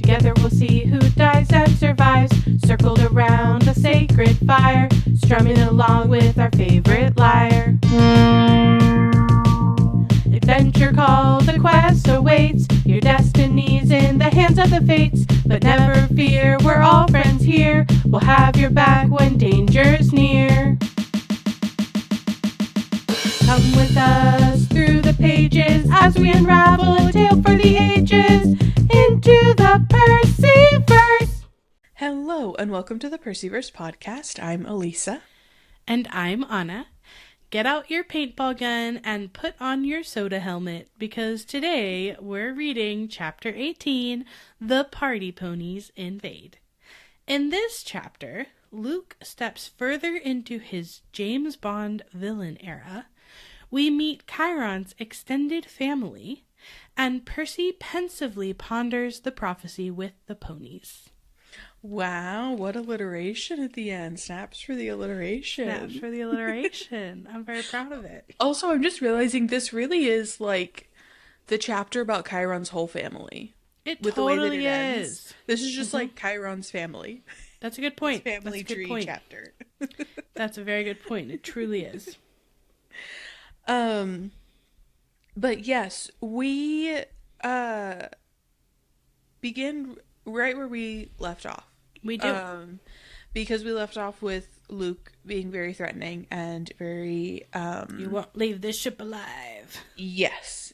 Together we'll see who dies and survives, circled around a sacred fire, strumming along with our favorite lyre. Adventure called the quest awaits, your destiny's in the hands of the fates. But never fear, we're all friends here, we'll have your back when danger's near. Come with us through the pages as we unravel a tale for the ages into the Percy-Verse. Hello and welcome to the Percy-Verse podcast. I'm Alisa. And I'm Anna. Get out your paintball gun and put on your soda helmet because today we're reading Chapter 18, The Party Ponies Invade. In this chapter, Luke steps further into his James Bond villain era. We meet Chiron's extended family, and Percy pensively ponders the prophecy with the ponies. Wow, what alliteration at the end. Snaps for the alliteration. Snaps for the alliteration. I'm very proud of it. Also, I'm just realizing this really is like the chapter about Chiron's whole family. It with totally the way that it ends. is. This is just like Chiron's family. That's a good point. His family That's a good tree point. chapter. That's a very good point. It truly is. But yes, we begin right where we left off. We do. Because we left off with Luke being very threatening and very You won't leave this ship alive. Yes.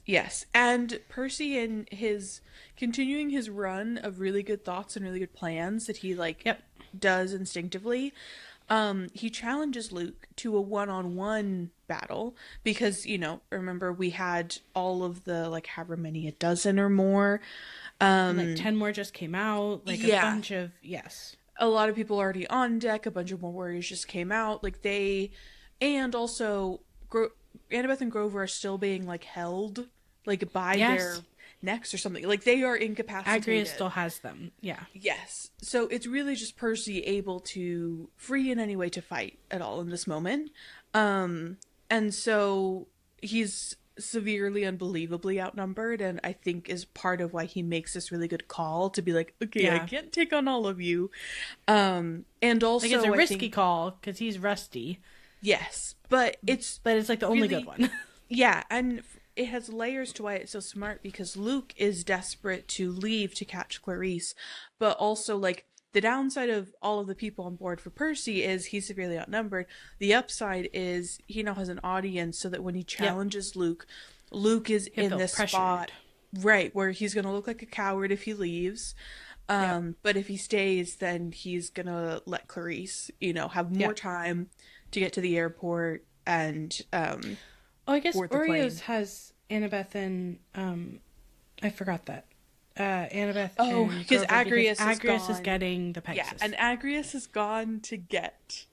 And Percy in his continuing his run of really good thoughts and really good plans that he does instinctively. He challenges Luke to a one-on-one battle because, remember we had all of the however many, a dozen or more. 10 more just came out. A bunch of, yes. A lot of people already on deck. A bunch of more warriors just came out. And also Annabeth and Grover are still being held by their necks or something. They are incapacitated. Agrias still has them. Yeah. Yes. So it's really just Percy able to free in any way to fight at all in this moment. And so he's severely, unbelievably outnumbered, and I think is part of why he makes this really good call to be like, okay, I can't take on all of you. And also it's a risky call because he's rusty. Yes, but it's the only good one. Yeah, and it has layers to why it's so smart, because Luke is desperate to leave to catch Clarice, but also the downside of all of the people on board for Percy is he's severely outnumbered. The upside is he now has an audience, so that when he challenges Luke is in this spot, right, where he's going to look like a coward if he leaves. But if he stays, then he's going to let Clarice, have more time to get to the airport and I guess Oreos has Annabeth and I forgot that. Annabeth and because Agrias is getting the Pegasus. Yeah, and Agrias has gone to get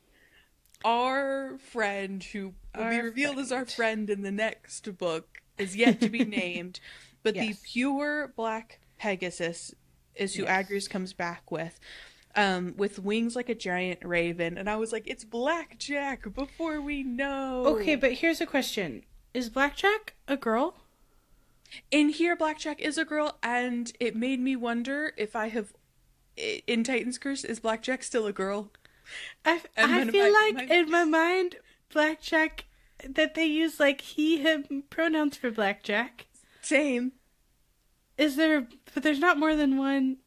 our friend, who will be revealed as our friend in the next book, is yet to be named, but the pure black Pegasus is who Agrias comes back with wings like a giant raven, and I was like, it's Blackjack before we know. Okay, but here's a question. Is Blackjack a girl? In here, Blackjack is a girl, and it made me wonder if in Titan's Curse, is Blackjack still a girl? I feel in my mind, Blackjack, that they use he, him pronouns for Blackjack. Same. But there's not more than one.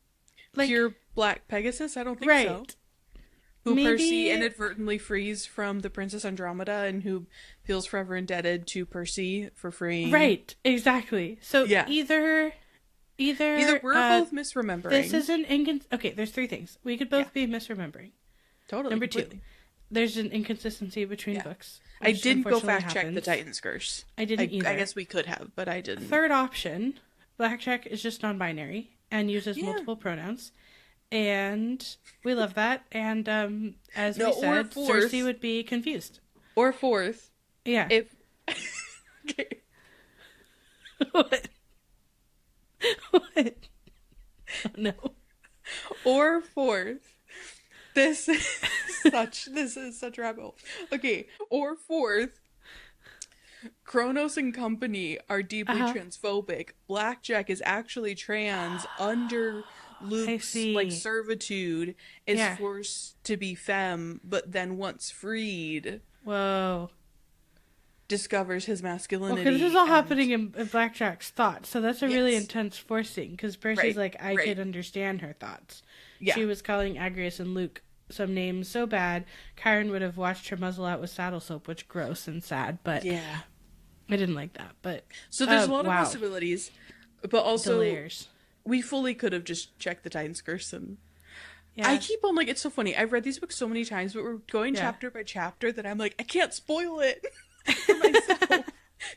Pure black Pegasus? I don't think so. Who Percy inadvertently frees from the Princess Andromeda, and who feels forever indebted to Percy for freeing. Right, exactly. So either we're both misremembering. This is okay, there's three things. We could both be misremembering. Totally. Number two, there's an inconsistency between books. I didn't go fact check the Titan's Curse. I didn't either. I guess we could have, but I didn't. Third option, Blackjack is just non-binary and uses multiple pronouns. And we love that. And as we said, Cersei would be confused. Or fourth. Yeah. If okay. What? Oh, no. Or fourth. This is such rabbit hole. Okay. Or fourth, Kronos and company are deeply transphobic. Blackjack is actually trans under Luke's see. like servitude is Yeah. forced to be femme, but then once freed, Whoa. discovers his Well, masculinity. because this is all and- happening in Blackjack's thoughts, so that's a really Yes. intense forcing, because Percy's Right, like, I right. could understand her thoughts. Yeah. She was calling Agrius and Luke some names so bad, Kyron would have washed her muzzle out with saddle soap, which gross and sad, but Yeah. I didn't like that. But So there's a lot wow. of possibilities, but The also layers. we fully could have just checked the Titan's Curse. And Yeah. I keep on, like, it's so funny. I've read these books so many times, but we're going Yeah. chapter by chapter that I'm like, I can't spoil it for myself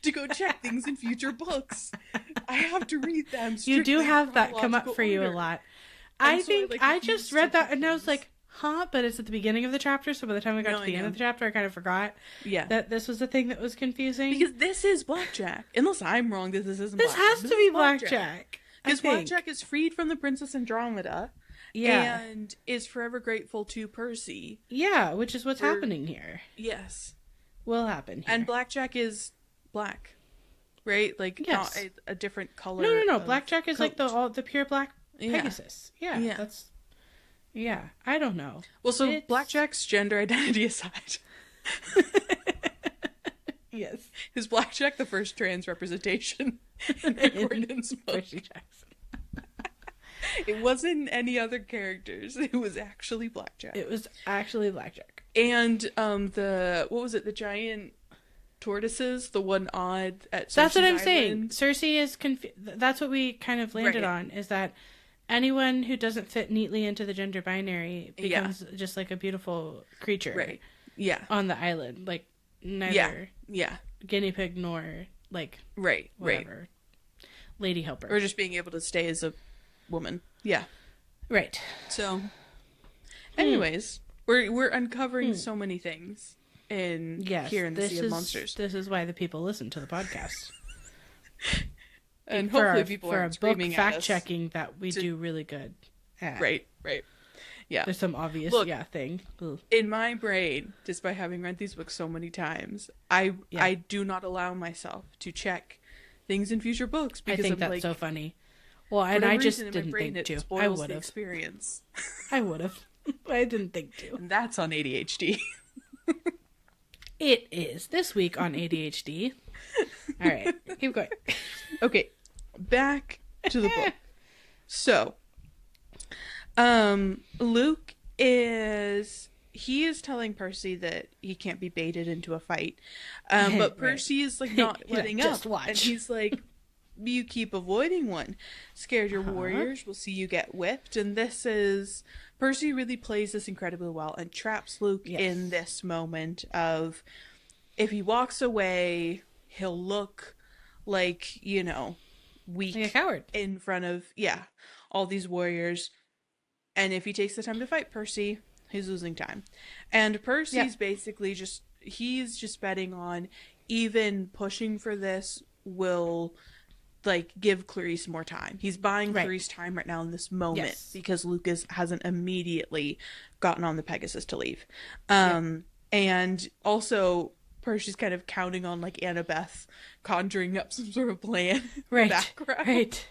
to go check things in future books. I have to read them. You do strictly in have that come up chronological for you a order. lot. And I so think like, I refuse just to read that check and I was things. like, huh? But it's at the beginning of the chapter, so by the time we got No, to the I end of know. the chapter, I kind of forgot Yeah. that this was the thing that was confusing. Because this is Blackjack. Unless I'm wrong, this isn't this Blackjack. has to be Blackjack. Because I think. Blackjack is freed from the Princess Andromeda. Yeah. And is forever grateful to Percy. Yeah, which is what's For- happening here. Yes. Will happen here. And Blackjack is black. Right? Like, Yes. not a different color. no. of Blackjack is like coat. the pure black Yeah. Pegasus. Yeah. Yeah. That's. Yeah, I don't know. Well, so It's- Blackjack's gender identity aside, Yes. is Blackjack the first trans representation in Rick Riordan's book? Percy Jackson. It wasn't any other characters. It was actually Blackjack. It was actually Blackjack. And the what was it? The giant tortoises, the one odd at That's what Cersei's I'm saying. Island. Cersei is that's what we kind of landed Right. on, is that anyone who doesn't fit neatly into the gender binary Yeah. becomes just like a beautiful creature Right. Yeah. on the island. Like neither Yeah. Yeah. guinea pig nor like Right. Right. whatever. Lady helper. Or just being able to stay as a woman. Yeah. Right. So, anyways, we're uncovering so many things in Yes. here in the this Sea is of Monsters, this is why the people listen to the podcast. and for hopefully our, people for aren't our book screaming at fact us. checking that we to- do really good at. Right. Right. Yeah. There's some obvious Look, thing. Ugh. In my brain, just by having read these books so many times, I do not allow myself to check things in future books I because think I'm that's like, so funny. Well, for and whatever I just reason in my didn't brain, think it to. spoils I the would have. experience, I would have. I didn't think to. and that's on ADHD. It is this week on ADHD. All right, keep going. Okay, back to the book. So, Luke he is telling Percy that he can't be baited into a fight, but Right. Percy is like not He's like, letting "Just up, watch." and he's like, "You keep avoiding one. Scared your warriors will see you get whipped." And this is Percy really plays this incredibly well and traps Luke Yes. in this moment of, if he walks away, he'll look like, weak Like a coward. in front of all these warriors, and if he takes the time to fight Percy, he's losing time. And Percy's basically he's just betting on even pushing for this will like give Clarice more time. He's buying Right. Clarice time right now in this moment Yes. because Lucas hasn't immediately gotten on the Pegasus to leave. And also Percy's kind of counting on like Annabeth conjuring up some sort of plan in the Right. background Right.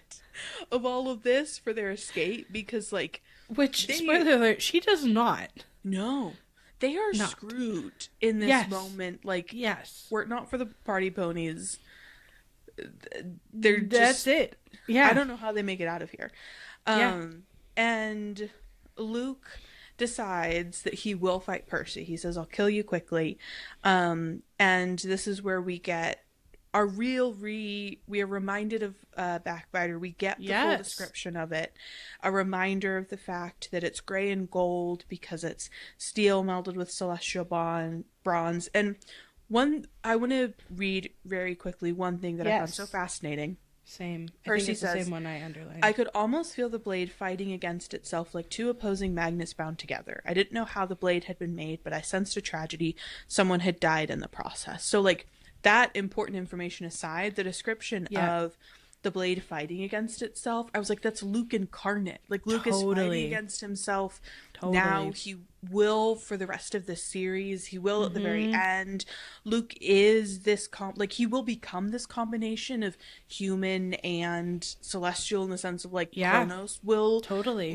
of all of this for their escape, because like Which, spoiler alert, she does not. no, they are Not. screwed in this Yes. moment. Like, Yes. were it not for the party ponies, they're That's just it. Yeah. I don't know how they make it out of here. Yeah. And Luke decides that he will fight Percy. He says, "I'll kill you quickly." And this is where we get our we are reminded of Backbiter. We get the full Yes. description of it. A reminder of the fact that it's gray and gold because it's steel melded with celestial bronze. And I want to read very quickly one thing that I found Yes. so fascinating. Same. I Percy think it's the says, same one I underlined. "I could almost feel the blade fighting against itself like two opposing magnets bound together. I didn't know how the blade had been made, but I sensed a tragedy. Someone had died in the process." So, like, that important information aside, the description Yeah. of the blade fighting against itself, I was like, that's Luke incarnate. Like, Luke is fighting against himself. Now he will for the rest of this series. He will at the very end. Luke is this like, he will become this combination of human and celestial in the sense of, like, Kronos will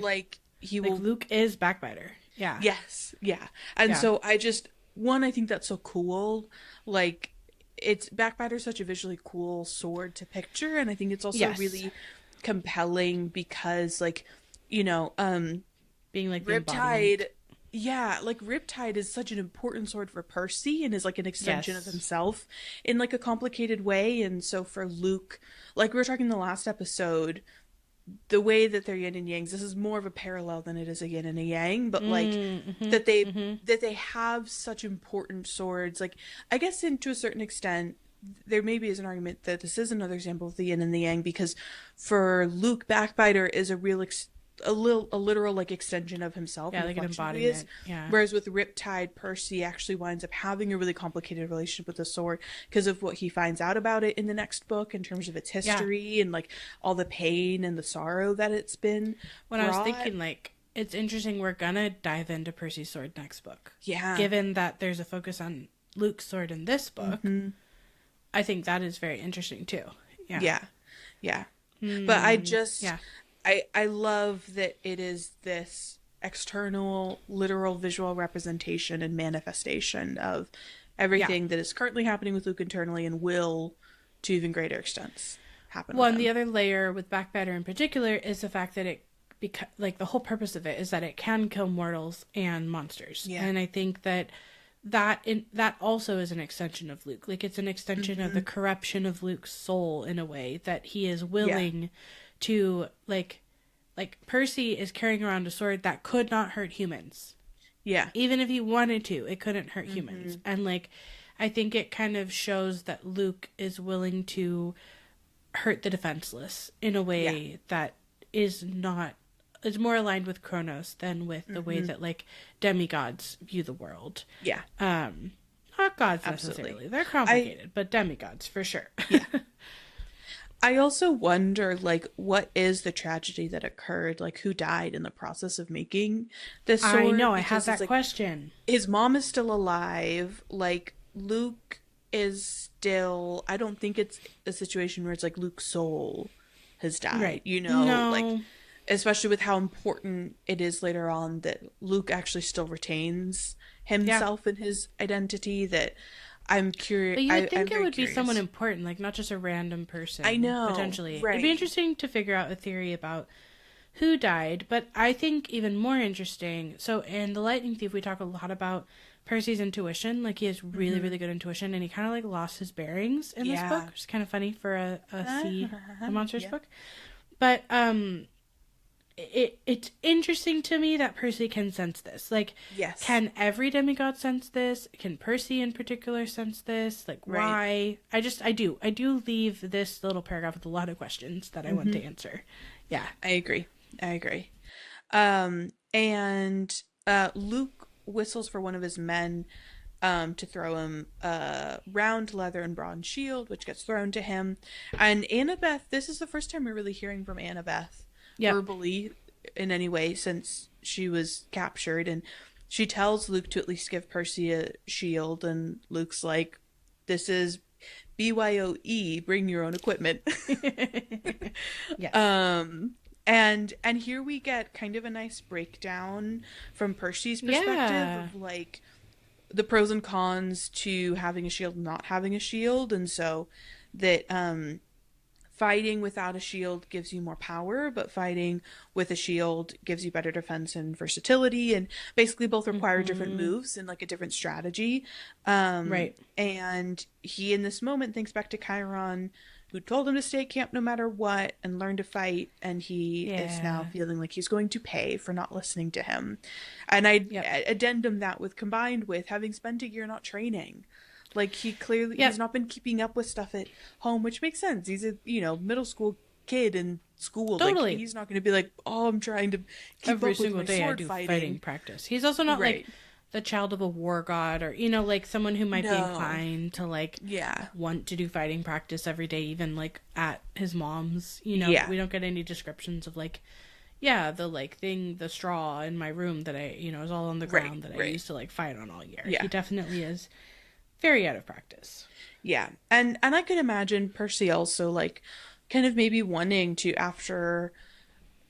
like, he will, Luke is Backbiter. Yeah. Yes. Yeah. And so I think that's so cool. Like, it's Backbiter's such a visually cool sword to picture, and I think it's also really compelling because, like, you know, being like Riptide, like Riptide is such an important sword for Percy and is like an extension of himself in like a complicated way. And so for Luke, like we were talking in the last episode, the way that they're yin and yangs, this is more of a parallel than it is a yin and a yang, but like that they have such important swords. Like, I guess to a certain extent there maybe is an argument that this is another example of the yin and the yang, because for Luke, Backbiter is a real a literal like extension of himself, like an embodiment. Whereas with Riptide, Percy actually winds up having a really complicated relationship with the sword because of what he finds out about it in the next book in terms of its history and like all the pain and the sorrow that it's been I was thinking, like, it's interesting, we're gonna dive into Percy's sword next book, given that there's a focus on Luke's sword in this book. I think that is very interesting too. But I just I love that it is this external, literal, visual representation and manifestation of everything that is currently happening with Luke internally and will, to even greater extents, happen. Well, and the other layer with Backbiter in particular is the fact that like the whole purpose of it is that it can kill mortals and monsters. And I think that also is an extension of Luke. Like, it's an extension of the corruption of Luke's soul in a way that he is willing to, like Percy is carrying around a sword that could not hurt humans. Even if he wanted to, it couldn't hurt humans. And like, I think it kind of shows that Luke is willing to hurt the defenseless in a way that is more aligned with Kronos than with the way that like demigods view the world. Not gods necessarily. They're complicated, but demigods for sure. I also wonder, like, what is the tragedy that occurred? Like, who died in the process of making this sword? I know, I have that question. His mom is still alive. Like, Luke is still... I don't think it's a situation where it's like Luke's soul has died, you know? No. Like, especially with how important it is later on that Luke actually still retains himself and his identity, that... I'm curious. But you would think it would be someone important, like not just a random person. I know. Potentially. It'd be interesting to figure out a theory about who died, but I think even more interesting. So in The Lightning Thief, we talk a lot about Percy's intuition. Like, he has really, really good intuition, and he kind of like lost his bearings in this book, which is kind of funny for a monsters book. But it's interesting to me that Percy can sense this. Like, can every demigod sense this? Can Percy in particular sense this? Like, why? I do leave this little paragraph with a lot of questions that I want to answer. I agree. And Luke whistles for one of his men to throw him a round leather and bronze shield, which gets thrown to him. And Annabeth, this is the first time we're really hearing from Annabeth verbally in any way since she was captured, and she tells Luke to at least give Percy a shield, and Luke's like, this is BYOE, bring your own equipment. And here we get kind of a nice breakdown from Percy's perspective of like the pros and cons to having a shield and not having a shield, and so that fighting without a shield gives you more power, but fighting with a shield gives you better defense and versatility, and basically both require different moves and like a different strategy. And he in this moment thinks back to Chiron, who told him to stay at camp no matter what and learn to fight, and he is now feeling like he's going to pay for not listening to him. And I addendum that with, combined with having spent a year not training. Like, he clearly he's not been keeping up with stuff at home, which makes sense. He's a middle school kid in school. Like, he's not going to be like, oh, I'm trying to keep every up single with my day sword I do fighting practice. He's also not like the child of a war god, or, you know, like someone who might be No. inclined to like Yeah. want to do fighting practice every day, even like at his mom's, you know. Yeah. We don't get any descriptions of like, yeah, the like thing, the straw in my room that I, you know, is all on the ground that I used to like fight on all year. Yeah. He definitely is very out of practice. Yeah. And I could imagine Percy also like kind of maybe wanting to, after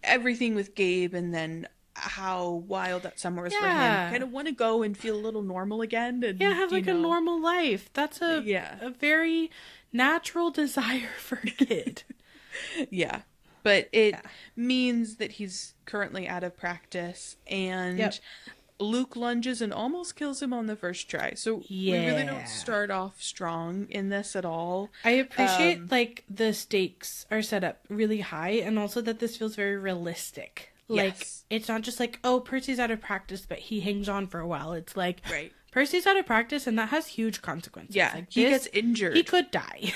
everything with Gabe and then how wild that summer was for him, kind of want to go and feel a little normal again, and have like a normal life. That's a very natural desire for a kid. Yeah. But it means that he's currently out of practice, and Luke lunges and almost kills him on the first try. So we really don't start off strong in this at all. I appreciate like the stakes are set up really high, and also that this feels very realistic. Like, it's not just like, oh, Percy's out of practice, but he hangs on for a while. It's like, Percy's out of practice, and that has huge consequences. Yeah, like, he gets injured. He could die.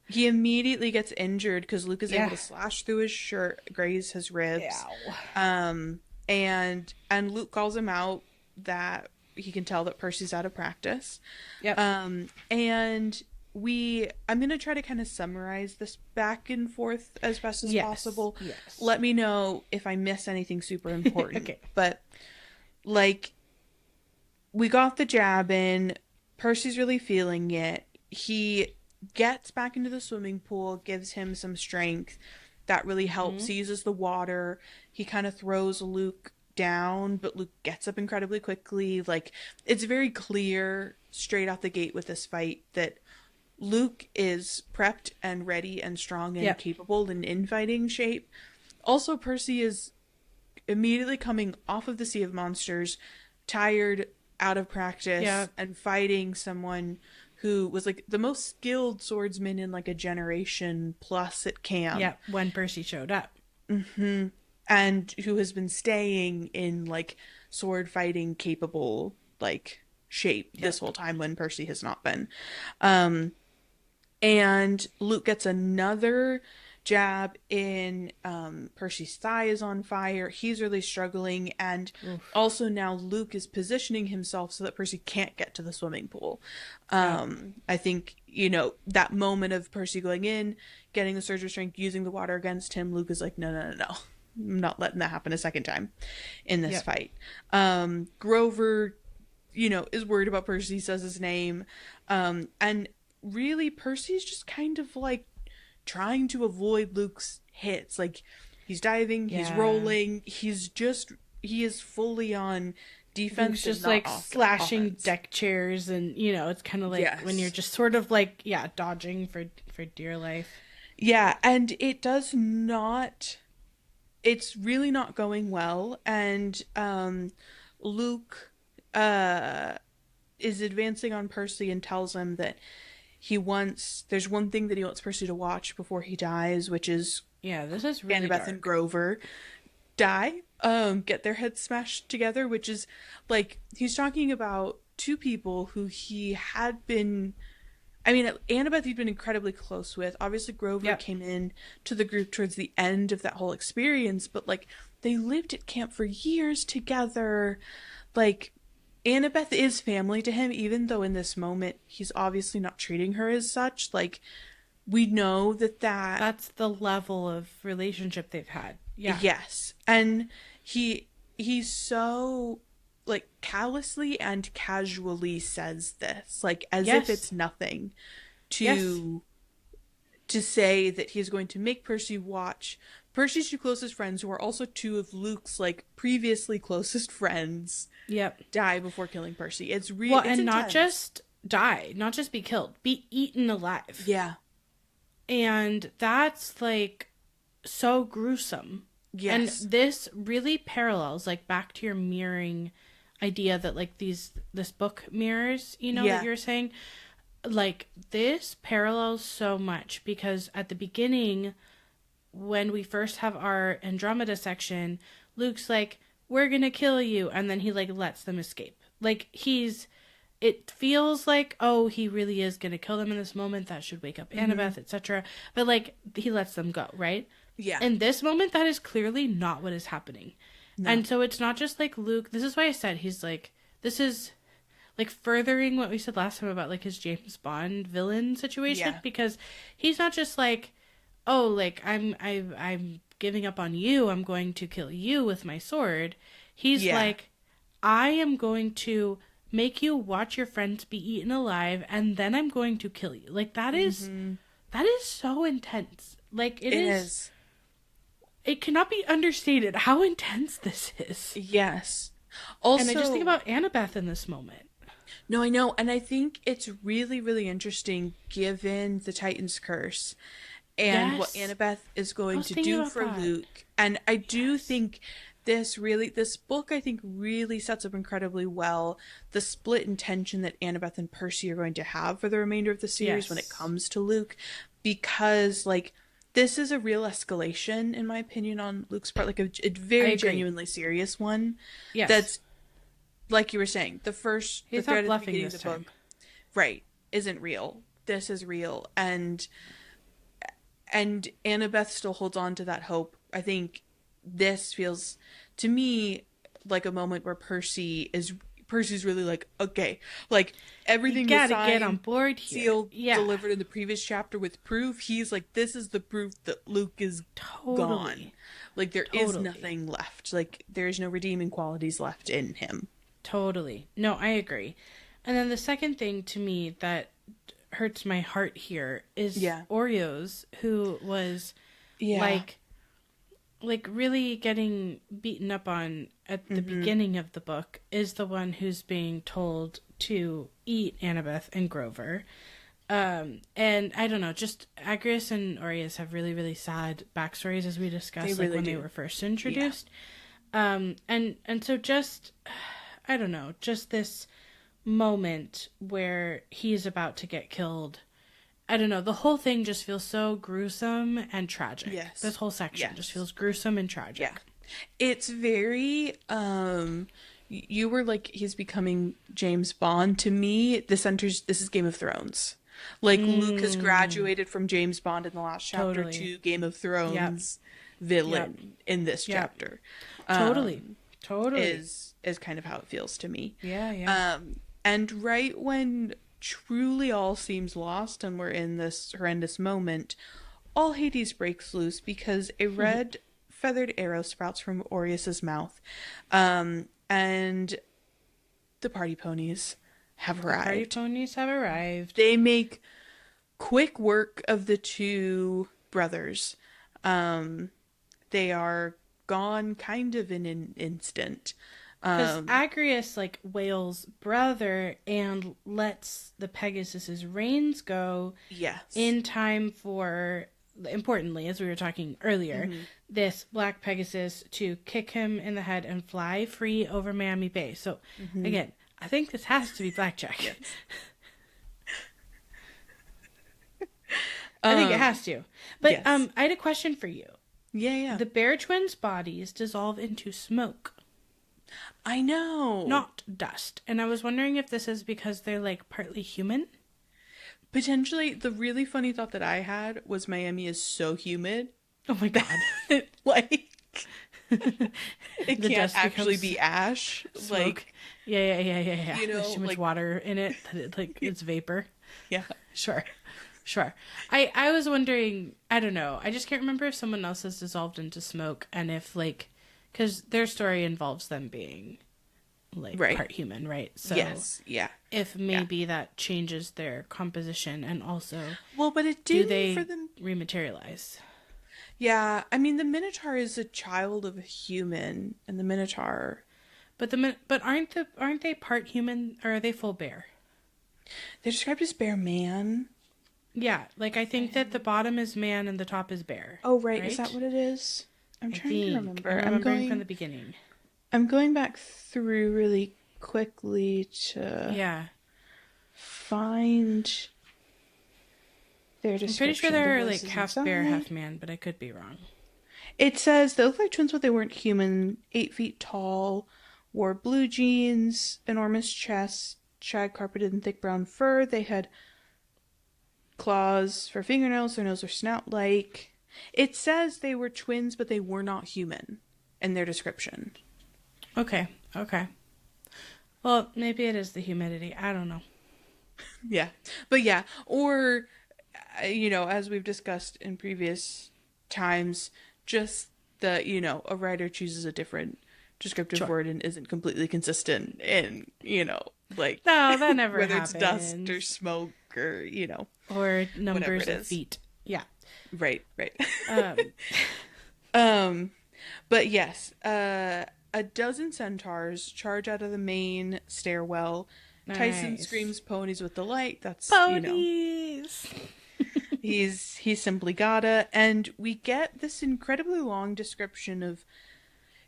He immediately gets injured because Luke is able to slash through his shirt, graze his ribs. And Luke calls him out that he can tell that Percy's out of practice. And I'm going to try to kind of summarize this back and forth as best as possible. Let me know if I miss anything super important. Okay. But, like, we got the jab in. Percy's really feeling it. He gets back into the swimming pool, gives him some strength. That really helps. He uses the water. He kind of throws Luke down, but Luke gets up incredibly quickly. Like, it's very clear straight out the gate with this fight that Luke is prepped and ready and strong and capable and in fighting shape. Also, Percy is immediately coming off of the Sea of Monsters, tired, out of practice, and fighting someone who was like the most skilled swordsman in like a generation plus at camp. Yeah, when Percy showed up. And who has been staying in like sword fighting capable like shape this whole time when Percy has not been. And Luke gets another jab in. Percy's thigh is on fire. He's really struggling. And also now Luke is positioning himself so that Percy can't get to the swimming pool. I think, you know, that moment of Percy going in, getting the surge of strength, using the water against him, Luke is like, no. I'm not letting that happen a second time in this fight. Grover, you know, is worried about Percy, says his name. And really, Percy's just kind of like trying to avoid Luke's hits. Like, he's diving, he's rolling, he is fully on defense. Luke's just like slashing offense. Deck chairs, and you know, it's kind of like when you're just sort of like dodging for dear life. Yeah, and it's really not going well, and Luke is advancing on Percy and tells him that there's one thing that he wants Percy to watch before he dies, which is this is really Annabeth and Grover die, get their heads smashed together, which is like, he's talking about two people who he had been, I mean, Annabeth he'd been incredibly close with. Obviously Grover came in to the group towards the end of that whole experience, but like, they lived at camp for years together. Like, Annabeth is family to him, even though in this moment he's obviously not treating her as such. Like, we know that's the level of relationship they've had. Yes. And he's so like callously and casually says this, like, as if it's nothing to say that he's going to make Percy watch Percy's two closest friends, who are also two of Luke's like previously closest friends, die before killing Percy. It's really and intense. Not just die, not just be killed, be eaten alive. Yeah. And that's like so gruesome. Yes. And this really parallels like back to your mirroring idea that like this book mirrors, you know, that you're saying. Like, this parallels so much, because at the beginning, when we first have our Andromeda section, Luke's like, we're gonna kill you, and then he like lets them escape. Like, it feels like, oh, he really is gonna kill them in this moment, that should wake up Annabeth, etc. But like, he lets them go, right? Yeah. In this moment, that is clearly not what is happening. No. And so it's not just like Luke, this is why I said he's like this is like furthering what we said last time about like his James Bond villain situation, Yeah. because he's not just like, oh, like I'm giving up on you, I'm going to kill you with my sword. He's Yeah. like, I am going to make you watch your friends be eaten alive, and then I'm going to kill you. Like that is so intense. Like It is. it cannot be understated how intense this is. Yes. Also, And I just think about Annabeth in this moment. no, I know, and I think it's really, really interesting given the Titan's curse and what Yes. Annabeth is I going was to thinking do about for that. Luke. And I do think this book, I think, really sets up incredibly well the split intention that Annabeth and Percy are going to have for the remainder of the series when it Yes. comes to Luke, because, like, this is a real escalation, in my opinion, on Luke's part, like a I very agree. genuinely serious one. Yes. That's, like you were saying, the He's thread not at the bluffing beginning of this the time. book, right, isn't real. This is real, and Annabeth still holds on to that hope. I think this feels to me like a moment where Percy's really like, okay, like You everything was gotta get on signed, board here. sealed, Yeah. delivered in the previous chapter with proof. He's like, this is the proof that Luke is gone. Totally. Like there is Totally. nothing left. Like there's no redeeming qualities left in him. Totally. No, I agree. And then the second thing to me that hurts my heart here is Yeah. Oreos, who was Yeah. like really getting beaten up on at the beginning of the book, is the one who's being told to eat Annabeth and Grover. And I don't know, just Agrius and Aureus have really, really sad backstories, as we discussed, They like really when they do. were first introduced. And so just, I don't know, just this moment where he's about to get killed. I don't know, the whole thing just feels so gruesome and tragic. Yes. This whole section just Yes. feels gruesome and tragic. Yeah. It's very you were like, he's becoming James Bond. To me, this is Game of Thrones. Like Luke has graduated from James Bond in the last chapter Totally. to Game of Thrones villain in this Yep. chapter. Totally. Totally. Is kind of how it feels to me. Yeah, yeah. And right when truly all seems lost and we're in this horrendous moment, all Hades breaks loose because a red feathered arrow sprouts from Aureus's mouth. And the party ponies have arrived. Party ponies have arrived. They make quick work of the two brothers. They are gone kind of in an instant. Because Agrius like wails brother and lets the Pegasus's reins go Yes. in time for, importantly, as we were talking earlier, this black Pegasus to kick him in the head and fly free over Miami Bay. So again, I think this has to be Blackjack. Yes. I think it has to. But yes. I had a question for you. Yeah. The bear twins' bodies dissolve into smoke, I know. not dust. And I was wondering if this is because they're like partly human. Potentially, the really funny thought that I had was Miami is so humid. Oh my god. Like, it The can't dust actually becomes be ash. Smoke. Like, Yeah. You know, There's too much like- water in it that it's vapor. yeah. Sure. I was wondering, I don't know. I just can't remember if someone else has dissolved into smoke, and if like, because their story involves them being like Right. part human, right? So Yes. Yeah. if maybe that changes their composition, and also Well, but it do did they for them. rematerialize? Yeah. I mean, the Minotaur is a child of a human, and the Minotaur. But aren't they part human, or are they full bear? They're described as bear man. Yeah, like I think that the bottom is man and the top is bear. Oh, right. Is that what it is? I'm trying to remember. I'm remembering from the beginning. I'm going back through really quickly to Yeah. find their I'm description. pretty sure they're The like voices half bear, inside. half man, but I could be wrong. It says they look like twins, but they weren't human. 8 feet tall, wore blue jeans, enormous chests, shag carpeted in thick brown fur. They had claws for fingernails, their nose or snout-like. It says they were twins, but they were not human in their description. Okay. Well, maybe it is the humidity. I don't know. Yeah. But yeah, or as we've discussed in previous times, just that, a writer chooses a different descriptive Sure. word and isn't completely consistent in, like No, that never whether it's dust or happens. smoke or, Or whatever numbers it of is. feet. Yeah. Right, right. Um, um but yes, a dozen centaurs charge out of the main stairwell. Tyson nice. screams ponies with delight. That's, Ponies! he's simply gotta. And we get this incredibly long description of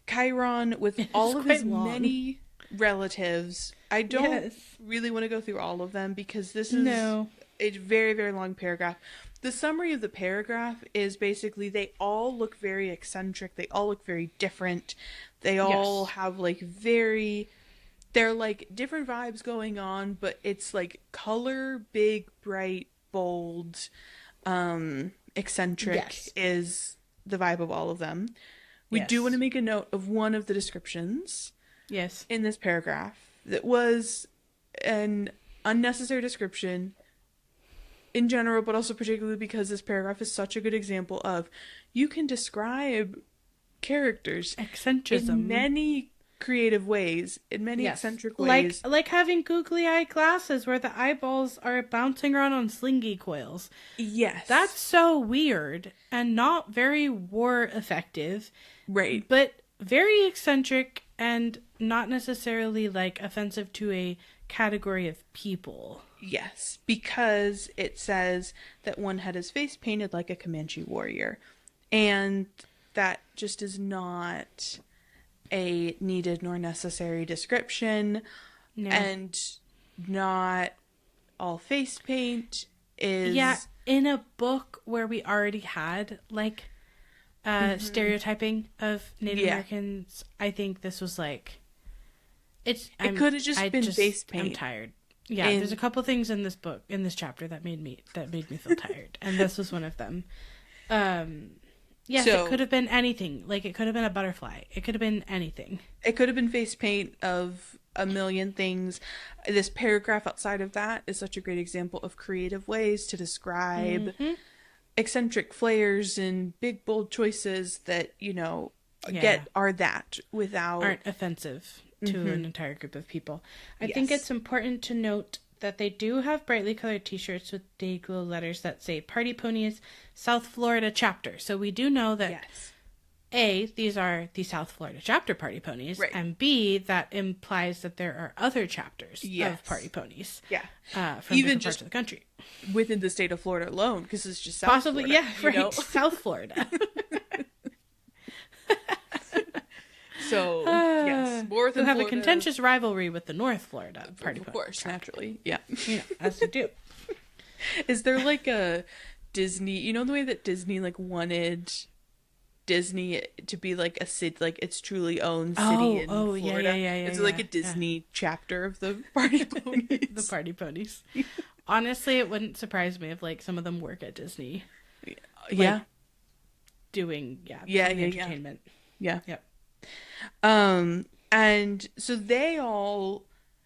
Chiron with It's all of his quite long. many relatives. I don't Yes. really want to go through all of them because this is No. a very, very long paragraph. The summary of the paragraph is basically they all look very eccentric. They all look very different. They all Yes. have they're like different vibes going on, but it's like color, big, bright, bold, eccentric Yes. is the vibe of all of them. We do want to Yes. make a note of one of the descriptions Yes. in this paragraph that was an unnecessary description in general, but also particularly because this paragraph is such a good example of you can describe characters in Eccentricism. many creative ways, in many Yes. eccentric Like ways. like having googly eye glasses where the eyeballs are bouncing around on slingy coils. That's Yes. so weird and not very war effective, Right. but very eccentric and not necessarily like offensive to a category of people. Yes. Because it says that one had his face painted like a Comanche warrior. And that just is not a needed nor necessary description. No. And not all face paint is. Yeah, in a book where we already had like stereotyping of Native Yeah. Americans, I think this was like It could have just been face I'm paint. tired. Yeah, And there's a couple things in this book, in this chapter that made me feel tired, and this was one of them. Yes, So- it could have been anything. Like it could have been a butterfly. It could have been anything. it could have been face paint of a million things. This paragraph outside of that is such a great example of creative ways to describe eccentric flares and big bold choices that, Yeah. are that without. Aren't offensive to an entire group of people. I think Yes. it's important to note that they do have brightly colored t-shirts with day glow letters that say Party Ponies South Florida chapter. So we do know that Yes. A, these are the South Florida chapter Party Ponies, Right. and B, that implies that there are other chapters Yes. of Party Ponies Yeah. from Even different just parts of the country. within the state of Florida alone, because it's just South Possibly, Florida, yeah, right. South Florida. So, yes. North Who and have Florida, a contentious rivalry with the North Florida Party of Pony. course, naturally. Yeah. You know, as you do. Is there like a Disney, the way that Disney like wanted Disney to be like a city, like its truly own city in yeah, Florida? yeah. It's like a yeah. Disney chapter of the Party Ponies. The Party Ponies. Honestly, it wouldn't surprise me if like some of them work at Disney Yeah. doing Yeah, entertainment. Yeah. Yep. And so they all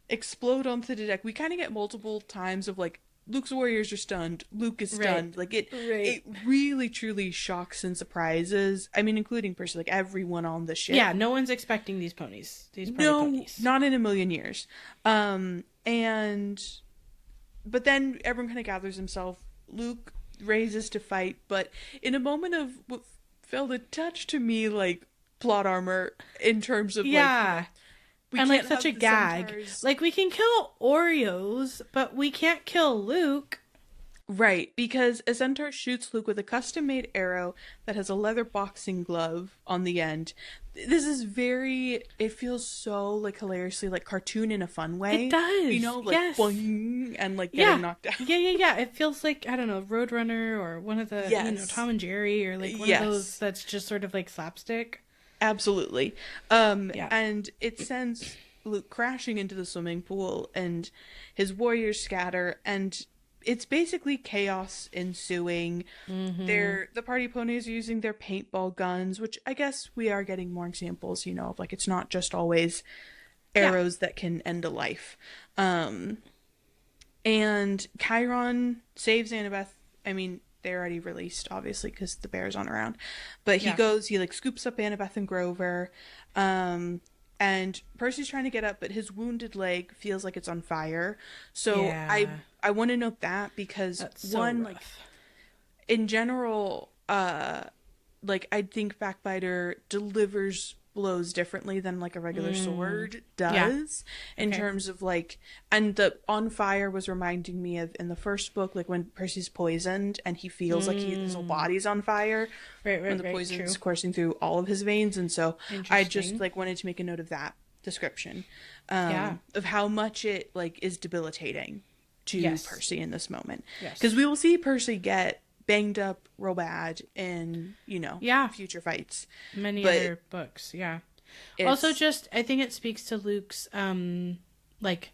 explode onto the deck. We kind of get multiple times of like Luke's warriors are stunned. Luke is stunned. Right. Like it really truly shocks and surprises. I mean, including Percy, like everyone on the ship. Yeah, no one's expecting these ponies. These Party Ponies. Not in a million years. But then everyone kind of gathers himself. Luke raises to fight, but in a moment of what felt a touch to me like plot armor in terms of Yeah. we And like can't such a have the gag. centaurs. Like we can kill Oreos, but we can't kill Luke. Right, because a centaur shoots Luke with a custom-made arrow that has a leather boxing glove on the end. This is it feels so, like, hilariously, like, cartoon in a fun way. It does, Like, yes. boing, and, like, getting knocked out. Yeah. It feels like, I don't know, Roadrunner or one of the, Yes. Tom and Jerry or like one Yes. of those that's just sort of like slapstick. Absolutely. Yeah. And it sends Luke crashing into the swimming pool, and his warriors scatter, and it's basically chaos ensuing. The party ponies are using their paintball guns, which I guess we are getting more examples, of like it's not just always arrows that can end a life. And Chiron saves Annabeth. I mean, they're already released, obviously, because the bear's on around. But he goes, he, like, scoops up Annabeth and Grover. And Percy's trying to get up, but his wounded leg feels like it's on fire. So I want to note that because, like, in general, like, I think Backbiter delivers blows differently than, like, a regular sword does in terms of, like, and the on fire was reminding me of in the first book, like, when Percy's poisoned and he feels like his whole body's on fire when the poison's coursing through all of his veins. And so I just, like, wanted to make a note of that description of how much it, like, is debilitating to Percy in this moment, because we will see Percy get banged up real bad in, you know, future fights, many other books. Also, just I think it speaks to Luke's like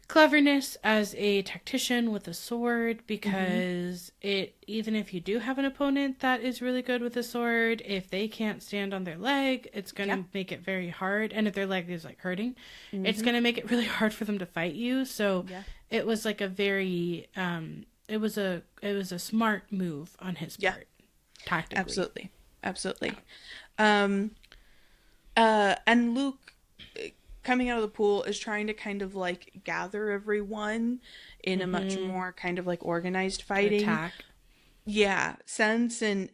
cleverness as a tactician with a sword, because it, even if you do have an opponent that is really good with a sword, if they can't stand on their leg, it's gonna make it very hard. And if their leg is, like, hurting, it's gonna make it really hard for them to fight you. So it was like a very it was a smart move on his part, tactically. Absolutely. And Luke, coming out of the pool, is trying to kind of, like, gather everyone in a much more kind of, like, organized fighting sense. And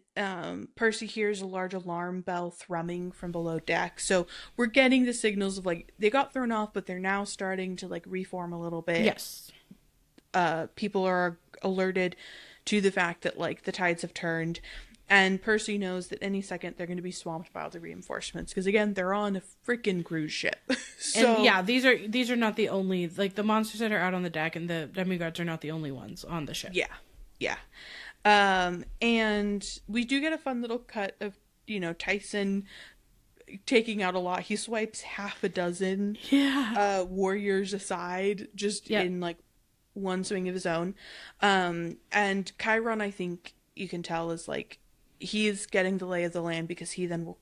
Percy hears a large alarm bell thrumming from below deck. So we're getting the signals of, like, they got thrown off, but they're now starting to, like, reform a little bit. People are alerted to the fact that, like, the tides have turned, and Percy knows that any second they're going to be swamped by all the reinforcements, because, again, they're on a freaking cruise ship. So, and these are not the only, like, the monsters that are out on the deck and the demigods are not the only ones on the ship. And we do get a fun little cut of, you know, Tyson taking out a lot. He swipes half a dozen warriors aside just in, like, one swing of his own. And Chiron, I think you can tell, is, like, he's getting the lay of the land, because he then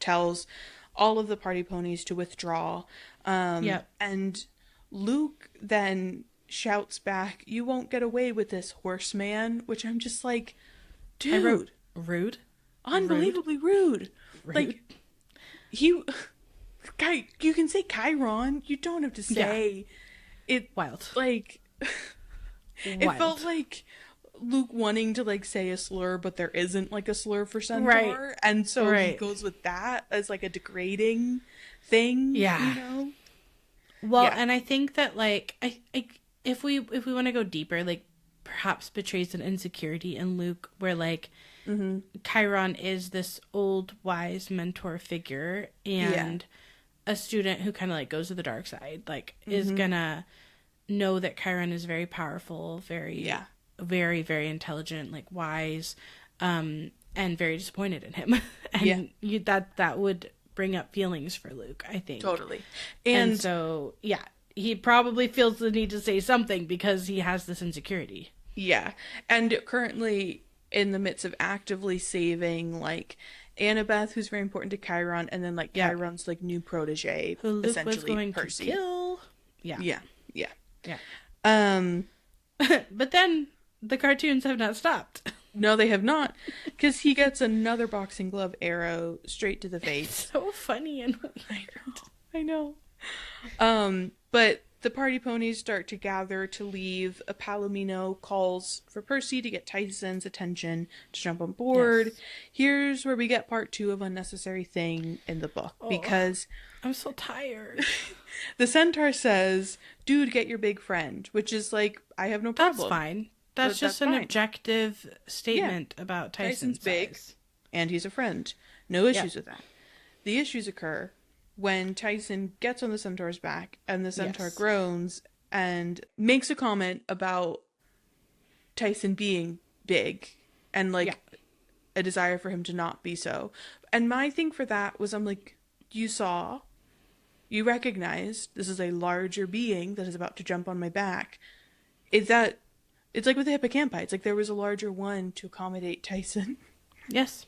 tells all of the party ponies to withdraw. And Luke then shouts back, "You won't get away with this, horseman," which I'm just like, dude. Rude. Unbelievably rude. Like, you can say Chiron. You don't have to say it. Wild. Like, it felt like Luke wanting to, like, say a slur, but there isn't, like, a slur for centaur, and so he goes with that as, like, a degrading thing. You know. Well, and I think that, like, I if we want to go deeper, like, perhaps betrays an insecurity in Luke, where, like, Chiron is this old wise mentor figure, and a student who kind of, like, goes to the dark side, like, is gonna know that Chiron is very powerful, very very, very intelligent, like, wise, and very disappointed in him. And that would bring up feelings for Luke, I think. Totally. And so, he probably feels the need to say something because he has this insecurity. And currently in the midst of actively saving, like, Annabeth, who's very important to Chiron, and then, like, Chiron's, like, new protege, who Luke essentially was going Percy. To kill. But then the cartoons have not stopped. No, they have not, because he gets another boxing glove arrow straight to the face. So funny and weird. I know. But the party ponies start to gather to leave. A Palomino calls for Percy to get Tyson's attention to jump on board. Here's where we get part 2 of Unnecessary Thing in the book, because I'm so tired. The centaur says, "Dude, get your big friend," which is like, I have no problem. That's fine. That's just an objective statement about Tyson's big, size. And he's a friend. No issues with that. The issues occur when Tyson gets on the centaur's back, and the centaur groans and makes a comment about Tyson being big, and, like, a desire for him to not be so. And my thing for that was, I'm like, you recognized this is a larger being that is about to jump on my back. It's like with the hippocampi. It's like there was a larger one to accommodate Tyson. Yes.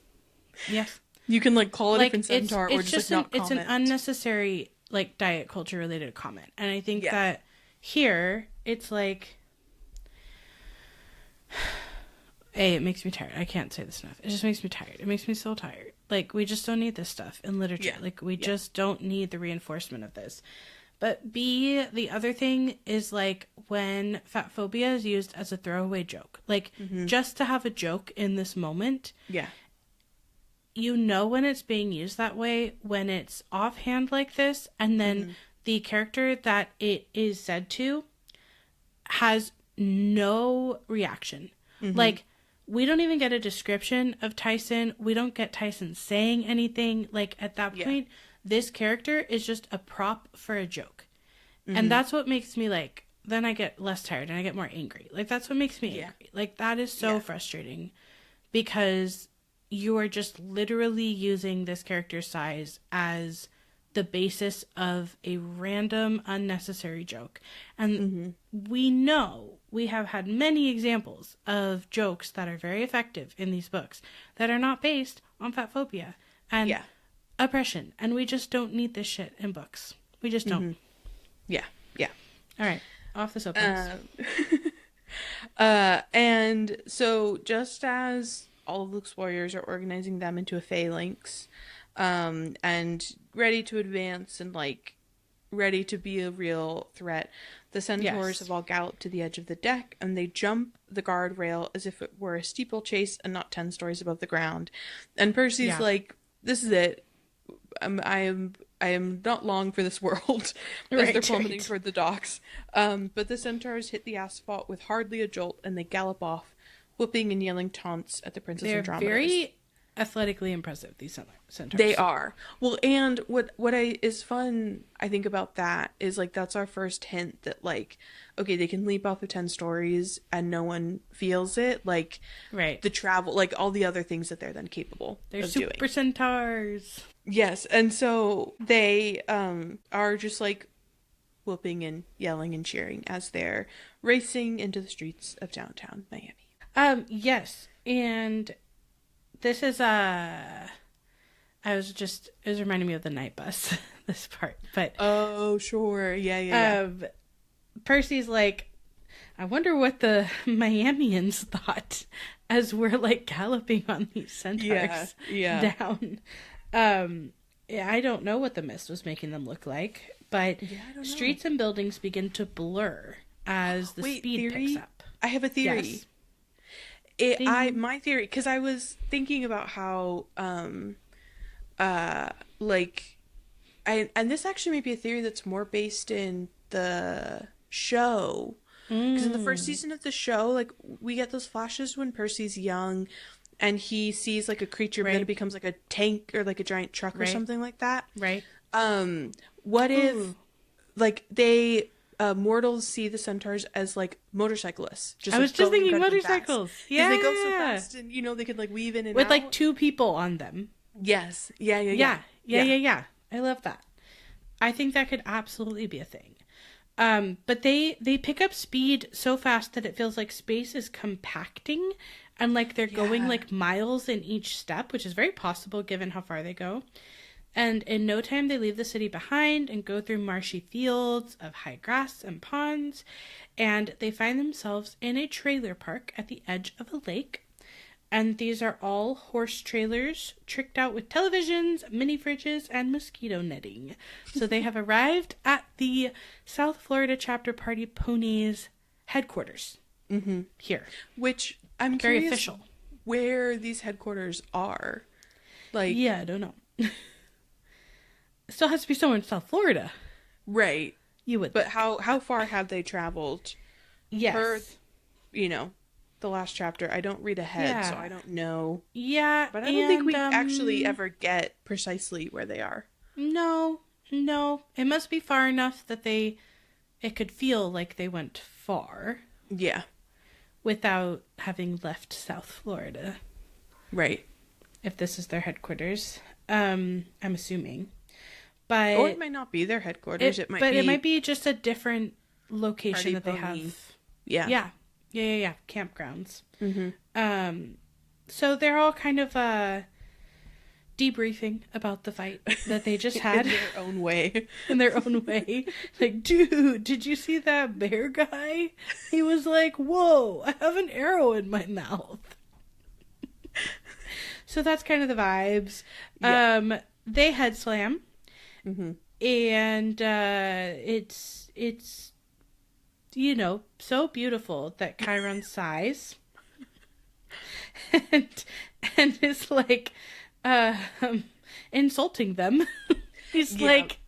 You can, like, call it a different centaur, or just like, not comment. It's an unnecessary like diet culture related comment. And I think Yeah. that here it's like, it makes me tired. I can't say this enough. It just makes me tired. It makes me so tired. Like, we just don't need this stuff in literature. Yeah. Like, we just don't need the reinforcement of this. But B, the other thing is, like, when fat phobia is used as a throwaway joke. Like, just to have a joke in this moment. Yeah. You know when it's being used that way, when it's offhand like this, and then the character that it is said to has no reaction. Like, we don't even get a description of Tyson. We don't get Tyson saying anything. Like, at that point, this character is just a prop for a joke. And that's what makes me, like, then I get less tired and I get more angry. Like, that's what makes me angry. Like, that is so frustrating because you are just literally using this character's size as the basis of a random, unnecessary joke. And we know we have had many examples of jokes that are very effective in these books that are not based on fat phobia and oppression. And we just don't need this shit in books. We just don't. Yeah. Yeah. All right. Off the soapbox. And so just as all of Luke's warriors are organizing them into a phalanx, and ready to advance and, like, ready to be a real threat, the centaurs have all galloped to the edge of the deck, and they jump the guardrail as if it were a steeplechase and not 10 stories above the ground. And Percy's like, this is it. I am not long for this world, as they're plummeting toward the docks. But the centaurs hit the asphalt with hardly a jolt, and they gallop off, whooping and yelling taunts at the Princess Andromeda's. They're very athletically impressive, these centaurs. They are. Well, and what is fun, I think, about that is, like, that's our first hint that, like, okay, they can leap off of 10 stories and no one feels it. Like, the travel, like, all the other things that they're then capable they're of super doing. centaurs. Yes, and so they are just, like, whooping and yelling and cheering as they're racing into the streets of downtown Miami. Yes, and this is it was reminding me of the night bus, this part, but oh sure, yeah. Percy's like, I wonder what the Miamians thought as we're, like, galloping on these centaurs down. I don't know what the mist was making them look like, but streets and buildings begin to blur as the speed picks up. I have a theory. Yes. My theory, because I was thinking about how, and this actually may be a theory that's more based in the show. Because in the first season of the show, like, we get those flashes when Percy's young and he sees, like, a creature, but then it becomes, like, a tank or, like, a giant truck or something like that. Right. What if, like, they... mortals see the centaurs as, like, motorcyclists. I was just thinking motorcycles. Yeah. Because they go so fast and, you know, they could, like, weave in and with out. like 2 people on them. Yes. Yeah. I love that. I think that could absolutely be a thing. But they pick up speed so fast that it feels like space is compacting and, like, they're going, like, miles in each step, which is very possible given how far they go. And in no time, they leave the city behind and go through marshy fields of high grass and ponds. And they find themselves in a trailer park at the edge of a lake. And these are all horse trailers tricked out with televisions, mini fridges, and mosquito netting. So they have arrived at the South Florida chapter Party Ponies headquarters here. Which I'm very curious official. Where these headquarters are. Like, yeah, I don't know. Still has to be somewhere in South Florida. Right. You would. But how far have they traveled? Yes. Per, you know, the last chapter. I don't read ahead, so I don't know. Yeah. But I don't think we actually ever get precisely where they are. No. It must be far enough that it could feel like they went far. Yeah. Without having left South Florida. Right. If this is their headquarters. I'm assuming. But or it might not be their headquarters. It might be just a different location that they have. Yeah. Campgrounds. So they're all kind of debriefing about the fight that they just had. In their own way. In their own way. Like, dude, did you see that bear guy? He was like, whoa, I have an arrow in my mouth. So that's kind of the vibes. Yeah. They head slam. Mm-hmm. And it's you know, so beautiful that Chiron sighs. and is like insulting them. He's like,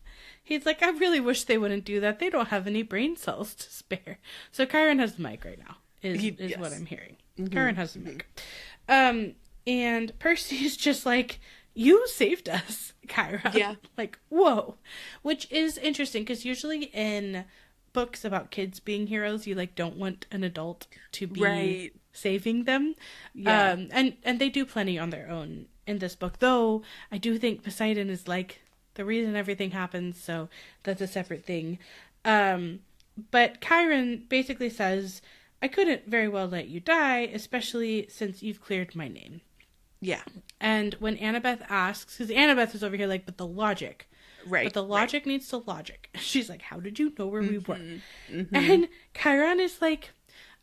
I really wish they wouldn't do that. They don't have any brain cells to spare. So Chiron has the mic right now, is what I'm hearing. Mm-hmm. Chiron has the mic. And Percy's just like, you saved us, Chiron. Yeah. Like, whoa. Which is interesting, because usually in books about kids being heroes, you like don't want an adult to be saving them. Yeah. And they do plenty on their own in this book, though I do think Poseidon is like the reason everything happens, so that's a separate thing. But Chiron basically says, I couldn't very well let you die, especially since you've cleared my name. Yeah. And when Annabeth asks, because Annabeth is over here like, but the logic. Right. But the logic needs to logic. She's like, how did you know where we were? Mm-hmm. And Chiron is like,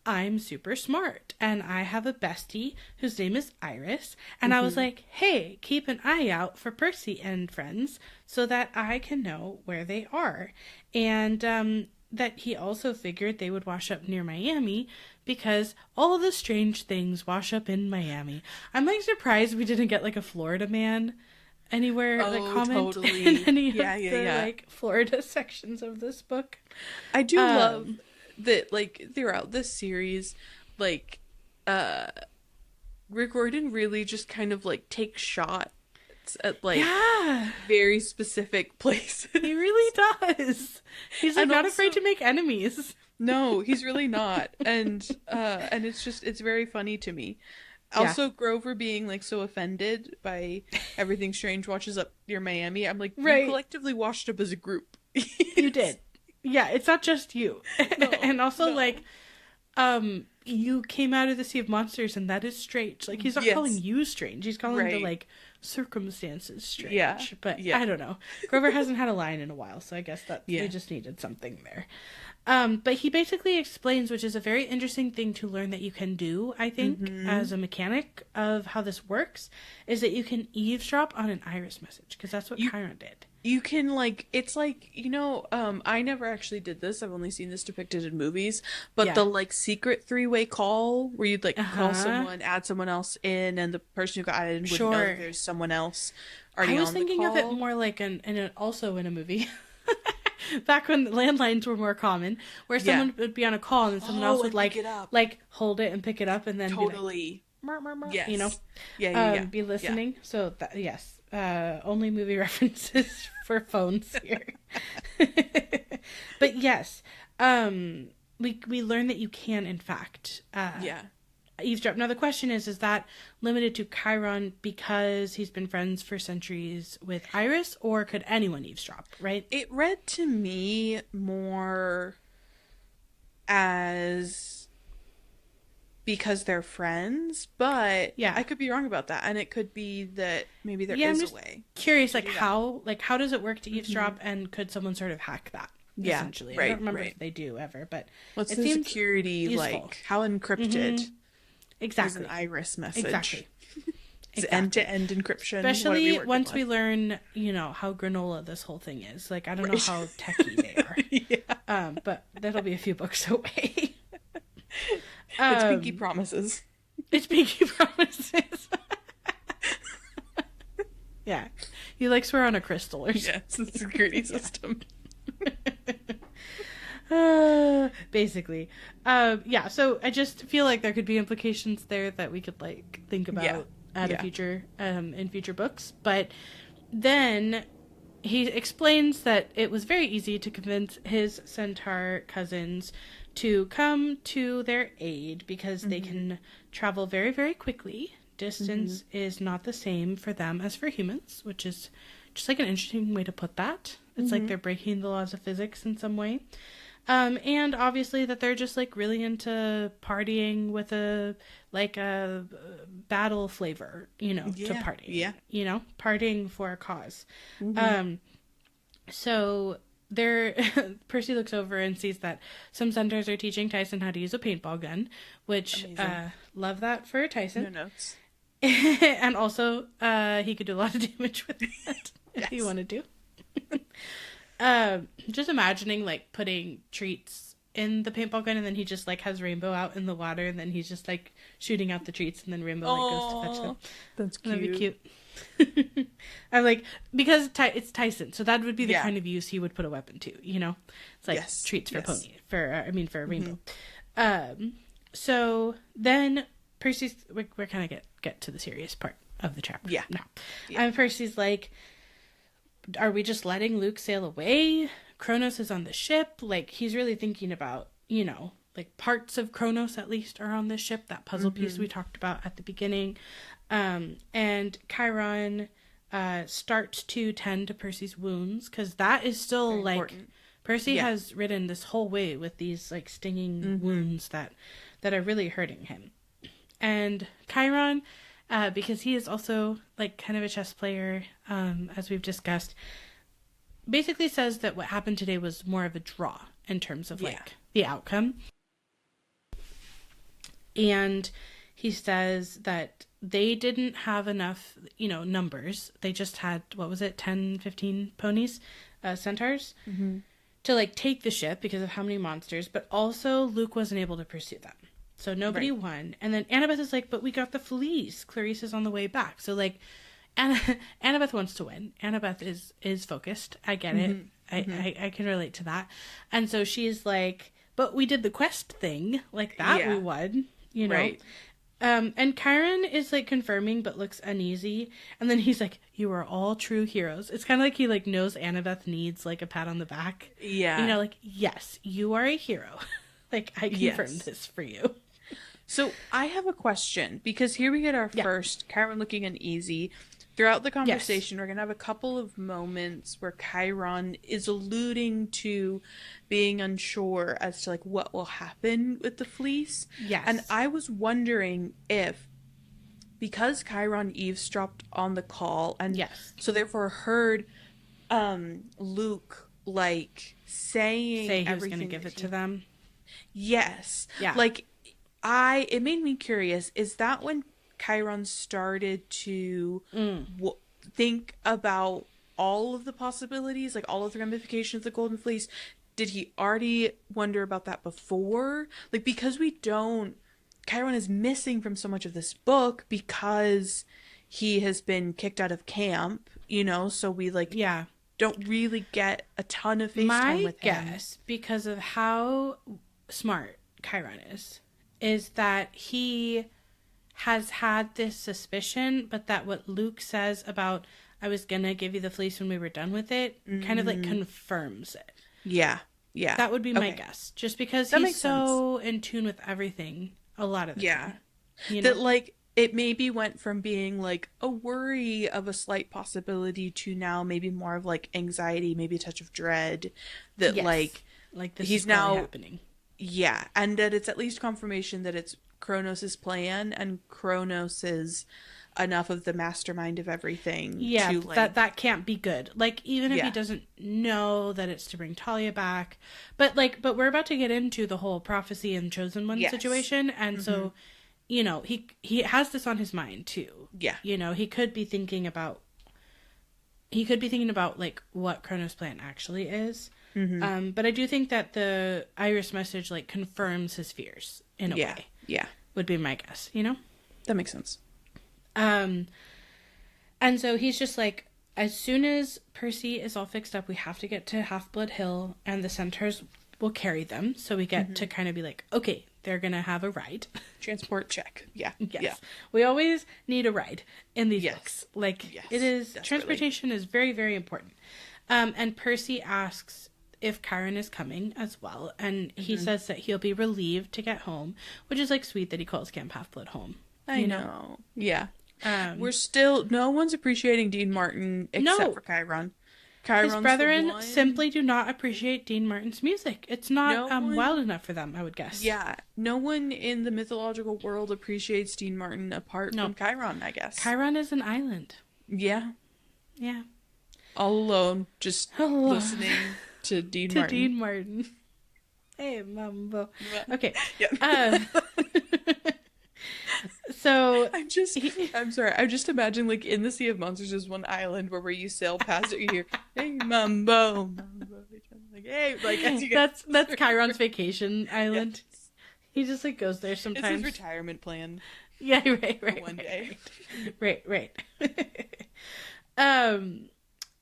I'm super smart. And I have a bestie whose name is Iris. And I was like, hey, keep an eye out for Percy and friends so that I can know where they are. And that he also figured they would wash up near Miami because all the strange things wash up in Miami. I'm like surprised we didn't get like a Florida man anywhere that comment in any of the like Florida sections of this book. I do love that, like, throughout this series, like Rick Riordan really just kind of like takes shots at like very specific places. He really does. He's like not afraid to make enemies. No, he's really not. And it's very funny to me. Also, Grover being like so offended by everything strange washes up near Miami. I'm like, you collectively washed up as a group. You did. Yeah, it's not just you. No, and also like you came out of the Sea of Monsters, and that is strange. Like, he's not calling you strange. He's calling the like circumstances strange. Yeah. But I don't know. Grover hasn't had a line in a while, so I guess that we just needed something there. But he basically explains, which is a very interesting thing to learn that you can do, I think, as a mechanic of how this works, is that you can eavesdrop on an Iris message, because that's what Chiron did. You can, like, it's like, you know, I never actually did this. I've only seen this depicted in movies. But the, like, secret three-way call where you'd, like, call someone, add someone else in, and the person who got added wouldn't know that there's someone else already on the call. I was thinking of it more like also in a movie. Back when landlines were more common, where someone would be on a call and then someone else would, like, hold it and pick it up and then totally. Yes. You know? Be listening. Yeah. So, yes. Only movie references for phones here. But yes, we learn that you can, in fact, eavesdrop. Now the question is that limited to Chiron because he's been friends for centuries with Iris, or could anyone eavesdrop, right? It read to me more as because they're friends, but I could be wrong about that, and it could be that maybe there is a way. Curious, how does it work to eavesdrop, and could someone sort of hack that? Essentially, I don't remember if they do ever, but what's the security useful. Like? How encrypted? Exactly, is an Iris message. Exactly. Is it end-to-end encryption? Especially once we learn, you know, how granola this whole thing is. Like, I don't know how techie they are. But that'll be a few books away. It's Pinky Promises. It's Pinky Promises. Yeah. You like swear on a crystal or something. Yes, it's a security system. Basically. So I just feel like there could be implications there that we could like think about at a future in future books. But then he explains that it was very easy to convince his centaur cousins to come to their aid because they can travel very, very quickly. Distance is not the same for them as for humans, which is just like an interesting way to put that. It's like they're breaking the laws of physics in some way. And obviously that they're just like really into partying with a battle flavor, to party. Yeah. Partying for a cause. Mm-hmm. So there, Percy looks over and sees that some centaurs are teaching Tyson how to use a paintball gun, which love that for Tyson. No notes. And also, he could do a lot of damage with that if he wanted to. Just imagining like putting treats in the paintball gun, and then he just like has Rainbow out in the water, and then he's just like shooting out the treats, and then Rainbow like goes to fetch them. That's cute. That'd be cute. I'm like, because it's Tyson, so that would be the kind of use he would put a weapon to. It's like treats for pony for Rainbow. So then Percy's we're kind of get to the serious part of the chapter now. And Percy's like, are we just letting Luke sail away? Kronos is on the ship. Like, he's really thinking about, like parts of Kronos at least are on this ship. That puzzle piece we talked about at the beginning. And Chiron starts to tend to Percy's wounds, because that is still very like important. Percy has ridden this whole way with these like stinging wounds that are really hurting him. And Chiron, because he is also like kind of a chess player, as we've discussed, basically says that what happened today was more of a draw in terms of like the outcome. And he says that they didn't have enough, numbers. They just had, 10, 15 ponies, centaurs, to like take the ship because of how many monsters, but also Luke wasn't able to pursue them. So nobody won. And then Annabeth is like, but we got the fleece. Clarice is on the way back. So like, Annabeth wants to win. Annabeth is focused. I get it. I can relate to that. And so she's like, but we did the quest thing. Like that we won, Right. And Chiron is like confirming but looks uneasy. And then he's like, you are all true heroes. It's kind of like he like knows Annabeth needs like a pat on the back. Yeah. Like, yes, you are a hero. Like, I confirmed this for you. So I have a question, because here we get our first Chiron looking uneasy. Throughout the conversation, we're going to have a couple of moments where Chiron is alluding to being unsure as to like what will happen with the fleece. Yes. And I was wondering if, because Chiron eavesdropped on the call and so therefore heard Luke like say he was going to give it to them. Yes. Yeah. Like, it made me curious. Is that when Chiron started to think about all of the possibilities, like all of the ramifications of the Golden Fleece? Did he already wonder about that before? Like, because Chiron is missing from so much of this book because he has been kicked out of camp, so we like, don't really get a ton of face time with him. My guess, because of how smart Chiron is that he has had this suspicion, but that what Luke says about, I was gonna give you the fleece when we were done with it, kind of like confirms it. Yeah. That would be my guess. Just because he's so in tune with everything a lot of the time. That like, it maybe went from being like a worry of a slight possibility to now maybe more of like anxiety, maybe a touch of dread, that like this he's is now happening. Yeah, and that it's at least confirmation that it's Kronos' plan, and Kronos is enough of the mastermind of everything. Yeah, to, like, that can't be good. Like, even if he doesn't know that it's to bring Talia back, but we're about to get into the whole prophecy and chosen one situation, and so, he has this on his mind too. Yeah, he could be thinking about like what Kronos' plan actually is. But I do think that the Iris message like confirms his fears in a way. Yeah. Would be my guess, That makes sense. And so he's just like, as soon as Percy is all fixed up, we have to get to Half-Blood Hill, and the centaurs will carry them. So we get to kind of be like, okay, they're going to have a ride. Transport check. Yeah. Yes. Yeah. We always need a ride in these books. Like, it is, transportation is very, very important. And Percy asks if Chiron is coming as well, and he says that he'll be relieved to get home, which is like sweet that he calls Camp Half-Blood home. I know. Yeah. We're still, no one's appreciating Dean Martin except for Chiron. Chiron's His the brethren one. simply do not appreciate Dean Martin's music. It's not No one- wild enough for them, I would guess. Yeah, no one in the mythological world appreciates Dean Martin apart No. from Chiron, I guess. Chiron is an island. Yeah, Yeah. all alone, just Alone. listening to Dean To Martin. Dean Martin. Hey, Mambo. Okay. Yep. So I'm sorry. I just imagine like in the Sea of Monsters there's one island where you sail past it, you hear, hey, Mambo, Mambo. Like, hey, like as you get that's Chiron's vacation island. Yes. He just like goes there It's sometimes. his retirement plan. Yeah, right. For one day. Right.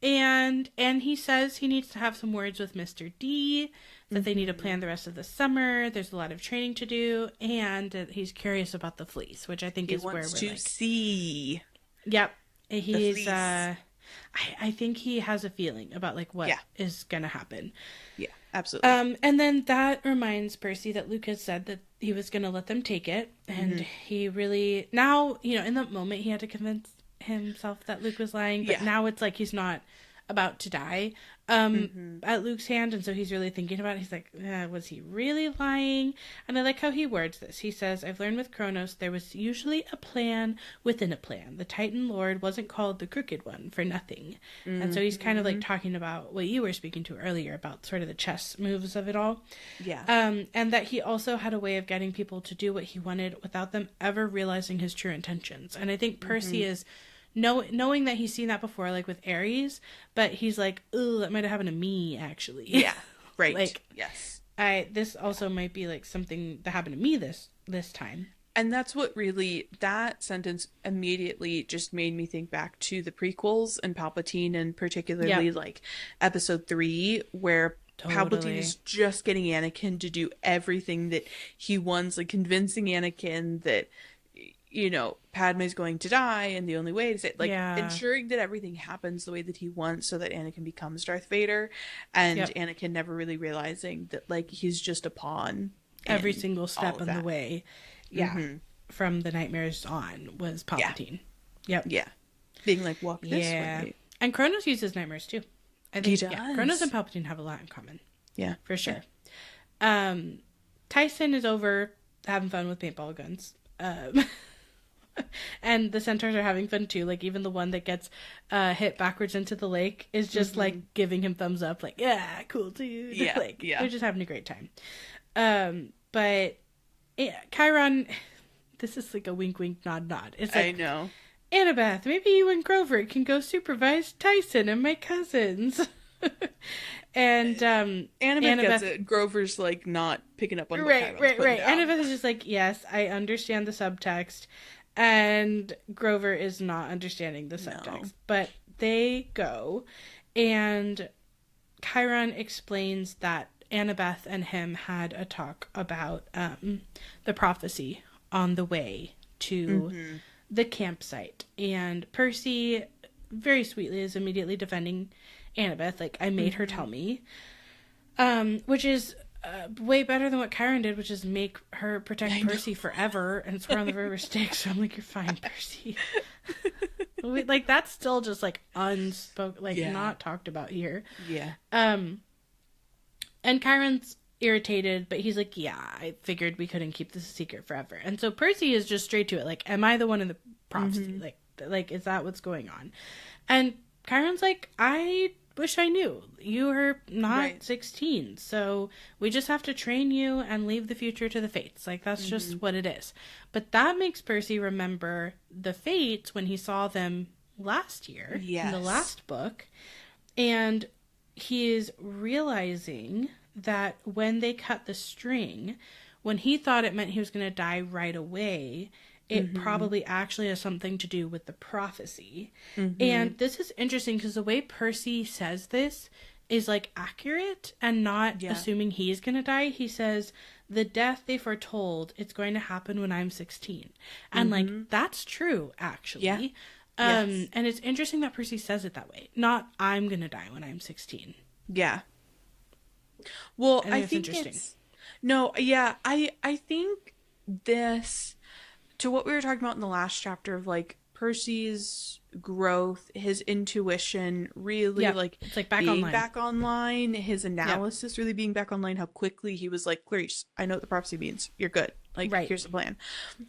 And he says he needs to have some words with Mr. D, that they need to plan the rest of the summer. There's a lot of training to do, and he's curious about the fleece, which I think is where we're wants to like, see. yep. He's fleece. I think he has a feeling about like what is gonna happen. Yeah, absolutely. And then that reminds Percy that Luke had said that he was gonna let them take it, and he really now, in that moment he had to convince himself that Luke was lying, but now it's like he's not about to die at Luke's hand, and so he's really thinking about it. He's like, was he really lying? And I like how he words this. He says, I've learned with Kronos there was usually a plan within a plan. The Titan Lord wasn't called the Crooked One for nothing. And so he's kind of like talking about what you were speaking to earlier about sort of the chess moves of it all. And that he also had a way of getting people to do what he wanted without them ever realizing his true intentions. And I think Percy is knowing that he's seen that before, like with Ares, but he's like, ooh, that might have happened to me, actually. Yeah, right. Like, yes. This also might be like something that happened to me this time. And that's what really, that sentence immediately just made me think back to the prequels and Palpatine, and particularly like episode 3, where Palpatine is just getting Anakin to do everything that he wants, like convincing Anakin that, Padme's going to die, and the only way is that, like, ensuring that everything happens the way that he wants so that Anakin becomes Darth Vader, and Anakin never really realizing that, like, he's just a pawn. Every single step of the way. Yeah. From the nightmares on was Palpatine. Yep. Yeah. Being like, walk this way. And Kronos uses nightmares too. I think he does. Kronos and Palpatine have a lot in common. Yeah. For sure. Tyson is over having fun with paintball guns. And the centaurs are having fun too. Like, even the one that gets hit backwards into the lake is just like giving him thumbs up, like, yeah, cool dude. Yeah, like, they're just having a great time. But Chiron, this is like a wink wink nod nod. It's like, I know. Annabeth, maybe you and Grover can go supervise Tyson and my cousins. And Annabeth gets it. Grover's like not picking up on what Chiron's putting down. Annabeth is just like, yes, I understand the subtext, and Grover is not understanding the subtext. No. But they go, and Chiron explains that Annabeth and him had a talk about the prophecy on the way to the campsite, and Percy very sweetly is immediately defending Annabeth, like, I made her tell me, which is way better than what Chiron did, which is make her protect Percy forever and swear on the river Styx. So I'm like, you're fine, Percy. Like, that's still just like unspoken, like not talked about here. Yeah. And Chiron's irritated, but he's like, yeah, I figured we couldn't keep this a secret forever. And so Percy is just straight to it, like, am I the one in the prophecy? Like, is that what's going on? And Chiron's like, I wish I knew. You are not 16, so we just have to train you and leave the future to the fates. Like, that's just what it is. But that makes Percy remember the fates when he saw them last year in the last book. And he is realizing that when they cut the string, when he thought it meant he was going to die right away, it probably actually has something to do with the prophecy. And this is interesting because the way Percy says this is like accurate and not assuming he's going to die. He says, the death they foretold, it's going to happen when I'm 16. And like, that's true, actually. And it's interesting that Percy says it that way. Not, I'm going to die when I'm 16. Yeah. Well, I think interesting. I think this, to what we were talking about in the last chapter of like Percy's growth, his intuition really like it's like back being online. back online, his analysis really being back online, how quickly he was like, Clarice, I know what the prophecy means. You're good. Like, here's the plan.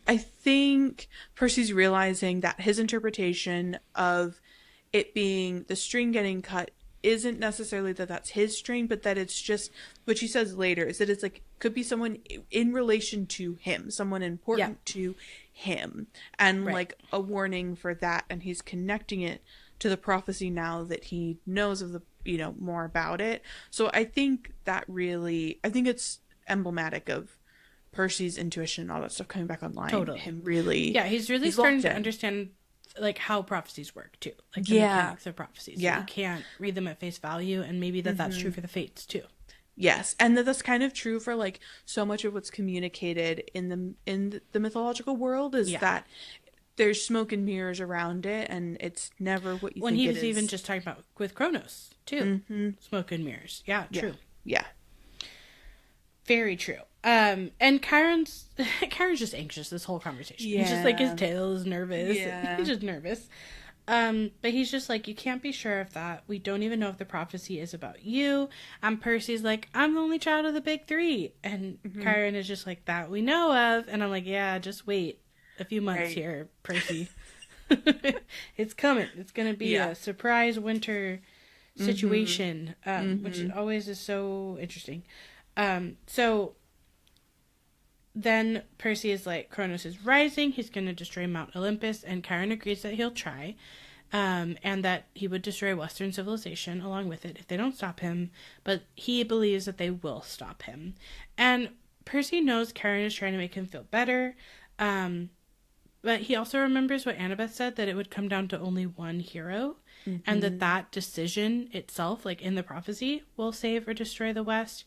I think Percy's realizing that his interpretation of it being the string getting cut isn't necessarily that that's his string, but that it's just what she says later is that it's like could be someone in relation to him, someone important to him, and like a warning for that, and he's connecting it to the prophecy now that he knows of the more about it. So I think it's emblematic of Percy's intuition and all that stuff coming back online. Totally. Him really, he's really starting to understand like how prophecies work too, like the mechanics of prophecies. You can't read them at face value, and maybe that's true for the fates too. Yes, and that's kind of true for like so much of what's communicated in the mythological world is that there's smoke and mirrors around it, and it's never what you think it is. When he was even just talking about with Kronos too, smoke and mirrors. Yeah, true. Yeah, very true. And Chiron's just anxious this whole conversation. He's just like, his tail is nervous. He's just nervous. But he's just like, you can't be sure of that. We don't even know if the prophecy is about you. And Percy's like, I'm the only child of the big three. And Chiron is just like, that we know of. And I'm like, yeah, just wait a few months here, Percy. It's coming. It's going to be a surprise winter situation, which always is so interesting. So then Percy is like, Kronos is rising. He's going to destroy Mount Olympus. And Chiron agrees that he'll try. And that he would destroy Western civilization along with it if they don't stop him. But he believes that they will stop him. And Percy knows Chiron is trying to make him feel better. But he also remembers what Annabeth said, that it would come down to only one hero. And that decision itself, like in the prophecy, will save or destroy the West.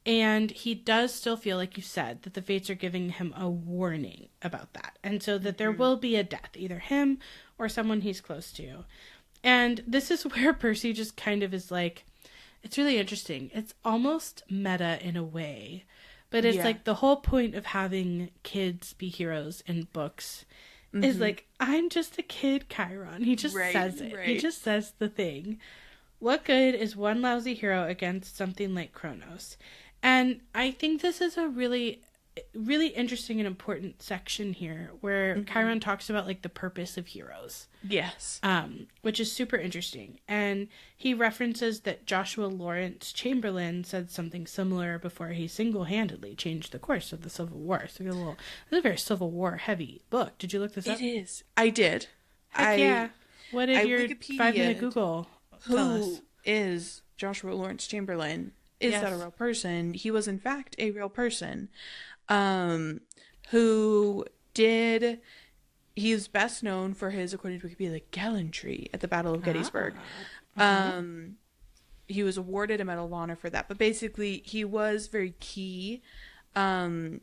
And he does still feel, like you said, that the fates are giving him a warning about that. And so that there will be a death, either him or someone he's close to. And this is where Percy just kind of is like, it's really interesting. It's almost meta in a way. But it's like the whole point of having kids be heroes in books is like, I'm just a kid, Chiron. He just says it. He just says the thing. What good is one lousy hero against something like Kronos? And I think this is a really, really interesting and important section here where Chiron talks about like the purpose of heroes. Yes. Which is super interesting. And he references that Joshua Lawrence Chamberlain said something similar before he single-handedly changed the course of the Civil War. So this is a very Civil War heavy book. Did you look this up? It is. I did. Yeah. What did your 5-minute Google tell us? Who is Joshua Lawrence Chamberlain? Is that a real person? He was in fact a real person who did... He is best known for his, according to Wikipedia, like gallantry at the Battle of Gettysburg. He was awarded a Medal of Honor for that. But basically, he was very key at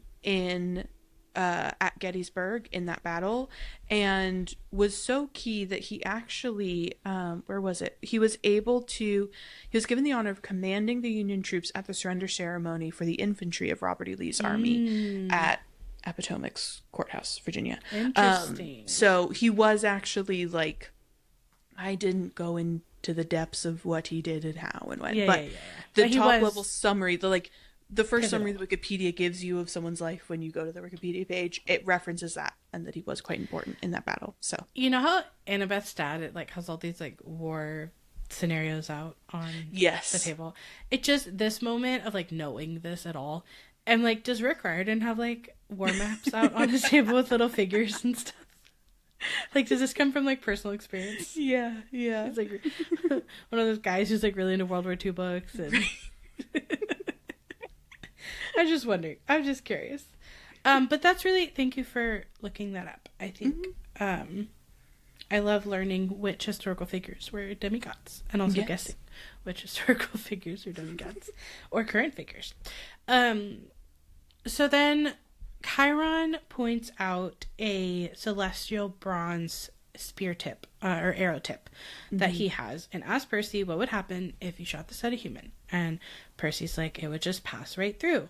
Gettysburg in that battle, and was so key that he actually, where was it? He was given the honor of commanding the Union troops at the surrender ceremony for the infantry of Robert E. Lee's army at Potomac's courthouse, Virginia. Interesting. So he was actually like, I didn't go into the depths of what he did and how and when, the top level summary, the first summary that Wikipedia gives you of someone's life when you go to the Wikipedia page, it references that, and that he was quite important in that battle. So you know how Annabeth's dad, it like has all these like war scenarios out on the table. It just, this moment of like knowing this at all. And, like, does Rick Riordan have, like, war maps out on his table with little figures and stuff? Like, does this come from, like, personal experience? Yeah. He's, like, one of those guys who's, like, really into World War II books. And I'm just wondering. I'm just curious. But that's really... Thank you for looking that up. I think I love learning which historical figures were demigods. And also guessing which historical figures are demigods. Or current figures. So then Chiron points out a celestial bronze spear tip or arrow tip that he has, and asks Percy what would happen if you shot this at a human. And Percy's like, it would just pass right through.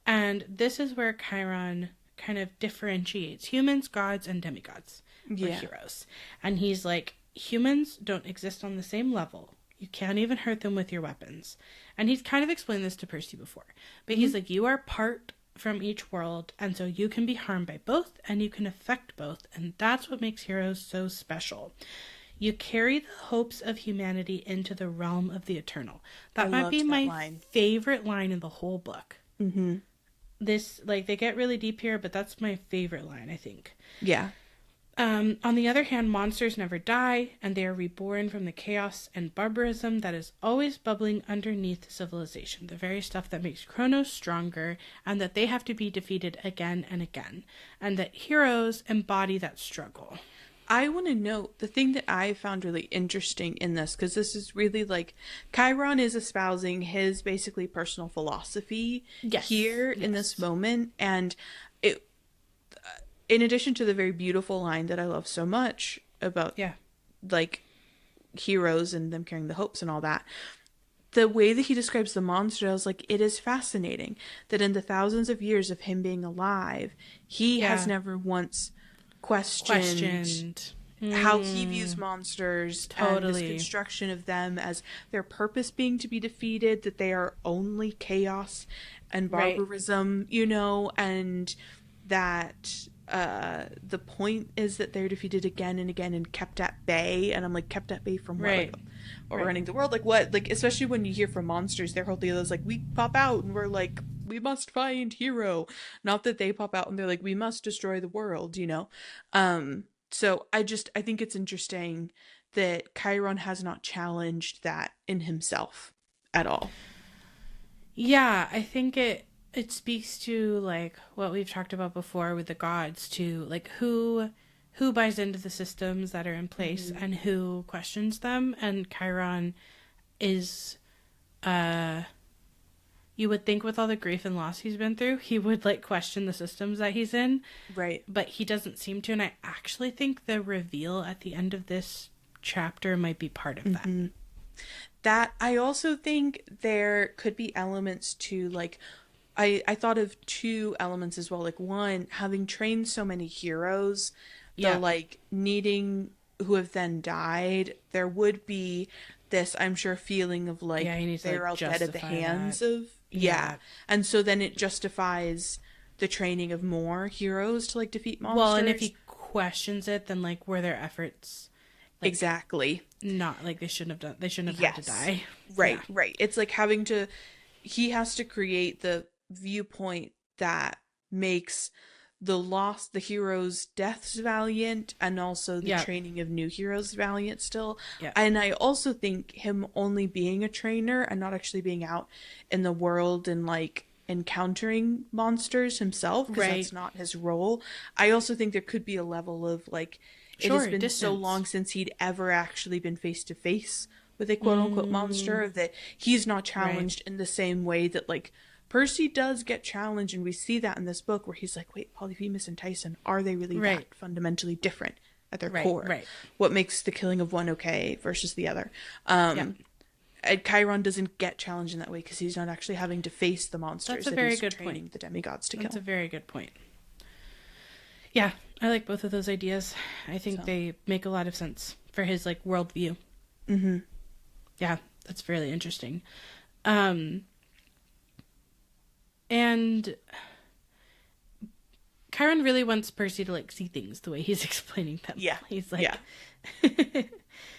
And this is where Chiron kind of differentiates humans, gods, and demigods. or heroes. And he's like, humans don't exist on the same level. You can't even hurt them with your weapons. And he's kind of explained this to Percy before. But he's like, you are part from each world, and so you can be harmed by both, and you can affect both. And that's what makes heroes so special. You carry the hopes of humanity into the realm of the eternal. That might be my favorite line in the whole book. Mm-hmm. This, like, they get really deep here, but that's my favorite line, I think. Yeah. On the other hand, monsters never die, and they are reborn from the chaos and barbarism that is always bubbling underneath civilization, the very stuff that makes Kronos stronger, and that they have to be defeated again and again, and that heroes embody that struggle. I want to note the thing that I found really interesting in this, because this is really like Chiron is espousing his basically personal philosophy here in this moment, and it, in addition to the very beautiful line that I love so much about like heroes and them carrying the hopes and all that, the way that he describes the monster, I was like, it is fascinating that in the thousands of years of him being alive, he has never once questioned how he views monsters and his construction of them as their purpose being to be defeated, that they are only chaos and barbarism, you know, and that the point is that they're defeated again and again and kept at bay. And I'm like, kept at bay from what? Like, or running the world? Like what? Like, especially when you hear from monsters, their whole deal is like, we pop out and we're like, we must find hero. Not that they pop out and they're like, we must destroy the world, you know? So I think it's interesting that Chiron has not challenged that in himself at all. Yeah, I think it speaks to like what we've talked about before with the gods, to like who buys into the systems that are in place and who questions them. And Chiron is you would think with all the grief and loss he's been through, he would like question the systems that he's in. Right. But he doesn't seem to, and I actually think the reveal at the end of this chapter might be part of that. That I also think there could be elements to like, I thought of two elements as well. Like one, having trained so many heroes, the like needing who have then died, there would be this, I'm sure, feeling of like they're all dead at the hands of and so then it justifies the training of more heroes to like defeat monsters. Well, and if he questions it, then like were their efforts like, exactly not like they shouldn't have had to die. Right. It's like having to, he has to create the viewpoint that makes the heroes' deaths valiant, and also the training of new heroes valiant still. And I also think him only being a trainer and not actually being out in the world and like encountering monsters himself, because that's not his role. I also think there could be a level of like, it has been so long since he'd ever actually been face to face with a quote unquote monster that he's not challenged in the same way that like Percy does get challenged, and we see that in this book where he's like, wait, Polyphemus and Tyson, are they really that fundamentally different at their core? What makes the killing of one okay versus the other? And Chiron doesn't get challenged in that way because he's not actually having to face the monsters. That's a very good point. The demigods to kill. That's a very good point. Yeah, I like both of those ideas. I think they make a lot of sense for his like worldview. Yeah, that's really interesting. And Chiron really wants Percy to like see things the way he's explaining them. He's like,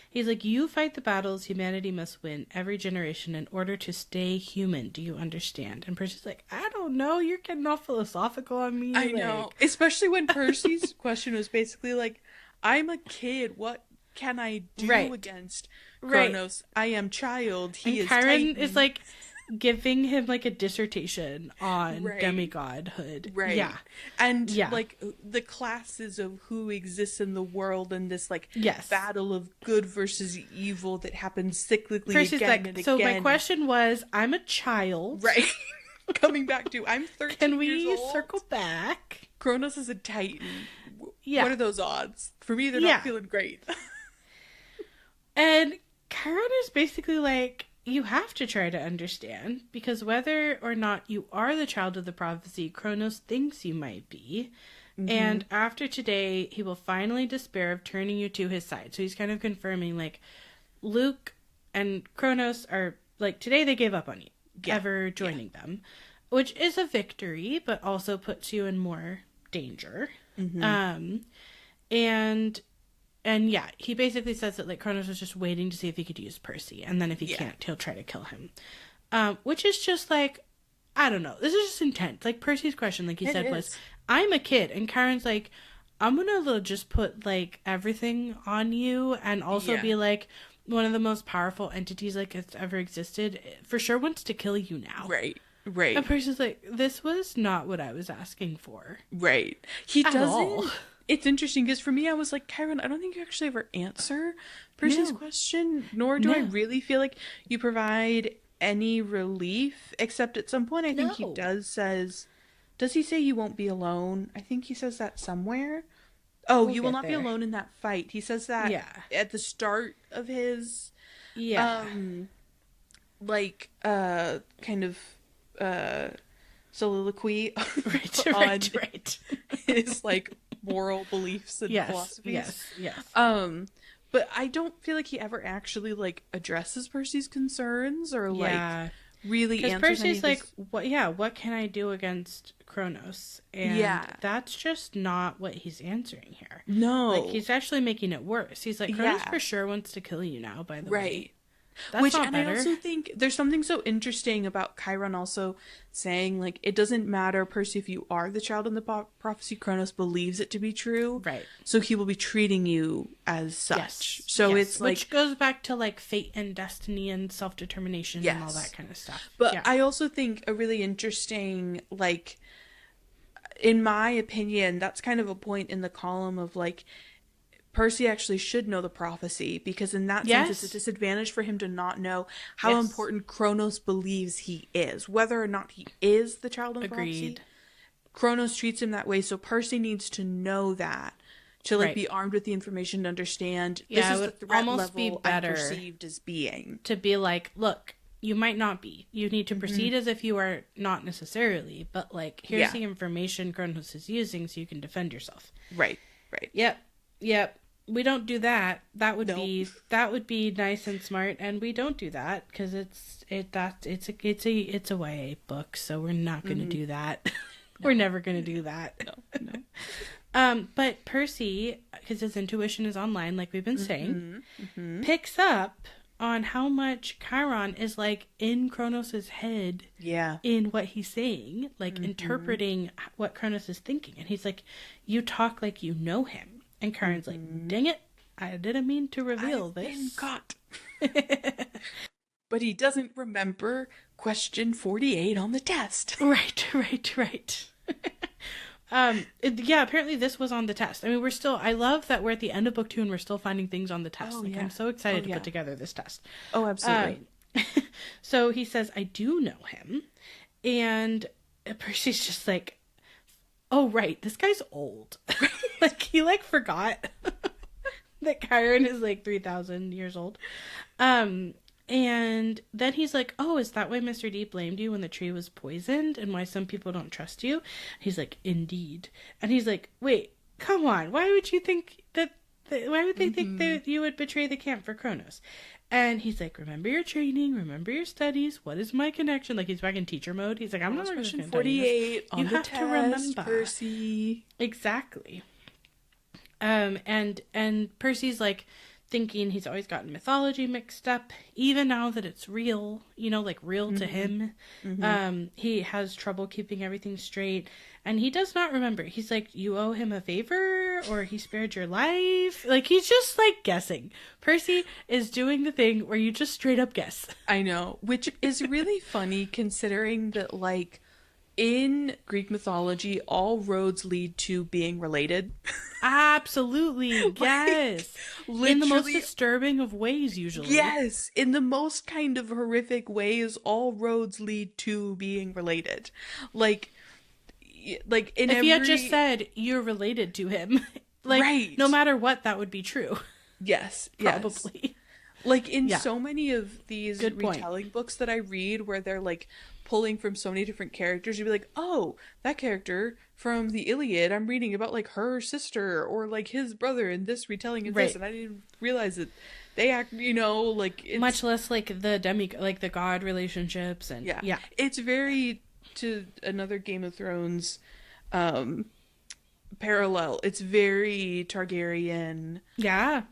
he's like, you fight the battles humanity must win every generation in order to stay human. Do you understand? And Percy's like, I don't know. You're getting all philosophical on me. I know. Especially when Percy's question was basically like, I'm a kid. What can I do against Kronos? I am child. He is Chiron Titan. is like giving him like a dissertation on demigodhood. And like the classes of who exists in the world, and this like battle of good versus evil that happens cyclically Percy's again like, and again. So my question was, I'm a child. Coming back to, I'm 13 Can we years old. circle back? Kronos is a Titan. What are those odds? For me, they're not feeling great. And Chiron is basically like, you have to try to understand, because whether or not you are the child of the prophecy Kronos thinks you might be, And after today, he will finally despair of turning you to his side. So he's kind of confirming, like, Luke and Kronos are, like, today they gave up on you, ever joining them, which is a victory, but also puts you in more danger. And yeah, he basically says that, like, Kronos was just waiting to see if he could use Percy, and then if he can't, he'll try to kill him. Which is just, like, I don't know. This is just intense. Like, Percy's question, like he said, was, I'm a kid. And Karen's like, I'm gonna just put, like, everything on you and also be, like, one of the most powerful entities, like, that's ever existed. For sure wants to kill you now. Right. And Percy's like, this was not what I was asking for. Right. He doesn't. All. It's interesting because for me, I was like, Karen, I don't think you actually ever answer Percy's question, nor do I really feel like you provide any relief, except at some point I think he does he say you won't be alone? I think he says that somewhere. Oh, you will not be alone in that fight. He says that at the start of his kind of soliloquy on his, like, moral beliefs and philosophies. But I don't feel like he ever actually, like, addresses Percy's concerns or like really answers Percy's like, what can I do against Kronos? And that's just not what he's answering here. No. Like, he's actually making it worse. He's like, Kronos for sure wants to kill you now, by the way. That's not better. I also think there's something so interesting about Chiron also saying, like, it doesn't matter, Percy, if you are the child in the prophecy, Kronos believes it to be true. Right. So he will be treating you as such. So it's like... Which goes back to, like, fate and destiny and self-determination and all that kind of stuff. But I also think a really interesting, like, in my opinion, that's kind of a point in the column of, like, Percy actually should know the prophecy, because in that sense it's a disadvantage for him to not know how important Kronos believes he is. Whether or not he is the child of prophecy, Kronos treats him that way, so Percy needs to know that to, like, be armed with the information to understand this is the threat level I perceived as being. To be like, look, you might not be. You need to proceed as if you are not necessarily, but, like, here's the information Kronos is using so you can defend yourself. Right. Yep. We don't do that. That would be nice and smart, and we don't do that because it's a YA book, so we're not going to do that. We're never going to do that. No. But Percy, because his intuition is online, like we've been saying, picks up on how much Chiron is, like, in Kronos' head in what he's saying, like interpreting what Kronos is thinking. And he's like, you talk like you know him. And Chiron's like, dang it, I didn't mean to reveal this. Been caught. But he doesn't remember question 48 on the test. Right. Apparently this was on the test. I mean, I love that we're at the end of book 2 and we're still finding things on the test. I'm so excited to put together this test. Oh, absolutely. So he says, I do know him. And Percy's just like, oh, right, this guy's old. Like, he, like, forgot that Chiron is, like, 3,000 years old. And then he's like, oh, is that why Mr. D blamed you when the tree was poisoned and why some people don't trust you? He's like, indeed. And he's like, wait, come on. Why would you think that, why would they think that you would betray the camp for Kronos? And he's like, remember your training, remember your studies, what is my connection? Like, he's back in teacher mode. He's like, I'm not going to 48 on you the have test, to remember. Percy. Exactly. And Percy's, like, thinking he's always gotten mythology mixed up, even now that it's real, you know, like, real to him. He has trouble keeping everything straight, and he does not remember. He's like, you owe him a favor, or he spared your life. Like, he's just, like, guessing. Percy is doing the thing where you just straight up guess. I know, which is really funny considering that, like, in Greek mythology, all roads lead to being related. Absolutely, yes. Like, in the most disturbing of ways, usually. Yes, in the most kind of horrific ways, all roads lead to being related. Like in if you had just said you're related to him, like, no matter what, that would be true. Yes, probably. Like, in so many of these retelling books that I read where they're, like, pulling from so many different characters. You'd be like, oh, that character from the Iliad, I'm reading about like her sister or like his brother in this retelling of this, and I didn't realize that they act, like it's, much less like the like the god relationships and yeah. It's very, to another Game of Thrones parallel. It's very Targaryen. Yeah.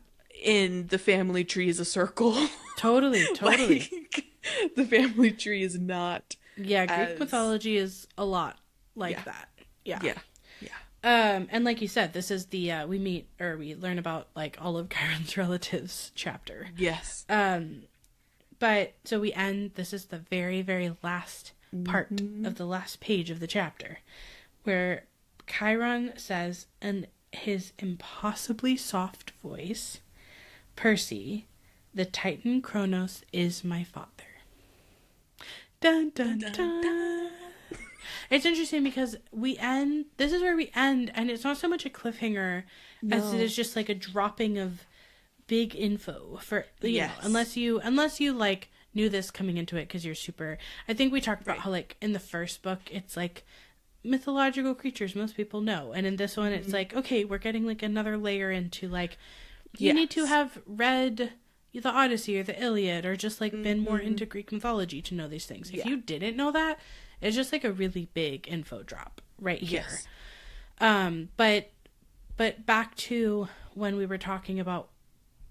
In the family tree is a circle. Totally. Like, the family tree is not. Yeah, Greek mythology is a lot like that. Yeah. And like you said, this is the we learn about like all of Chiron's relatives chapter. Yes. But so we end. This is the very, very last part of the last page of the chapter, where Chiron says in his impossibly soft voice, "Percy, the Titan Kronos is my father." Dun dun dun dun. Dun. It's interesting because this is where we end, and it's not so much a cliffhanger as it is just like a dropping of big info for you know, unless you like knew this coming into it because you're super. I think we talked about how like in the first book it's like mythological creatures most people know, and in this one it's like, okay, we're getting like another layer into like you need to have read the Odyssey or the Iliad or just like been more into Greek mythology to know these things. If you didn't know that, it's just like a really big info drop right here. But back to when we were talking about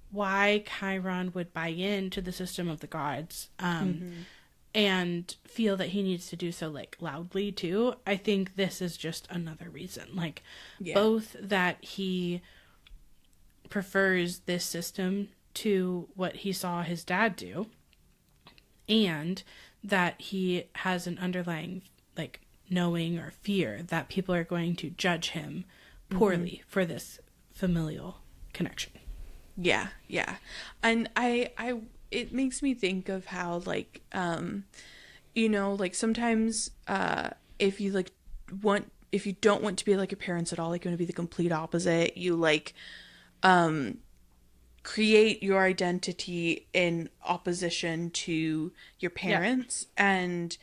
why Chiron would buy into the system of the gods and feel that he needs to do so like loudly too. I think this is just another reason. Like both that he prefers this system to what he saw his dad do, and that he has an underlying like knowing or fear that people are going to judge him poorly for this familial connection. Yeah. And I it makes me think of how like like sometimes if you don't want to be like your parents at all, like you want to be the complete opposite, you like create your identity in opposition to your parents. And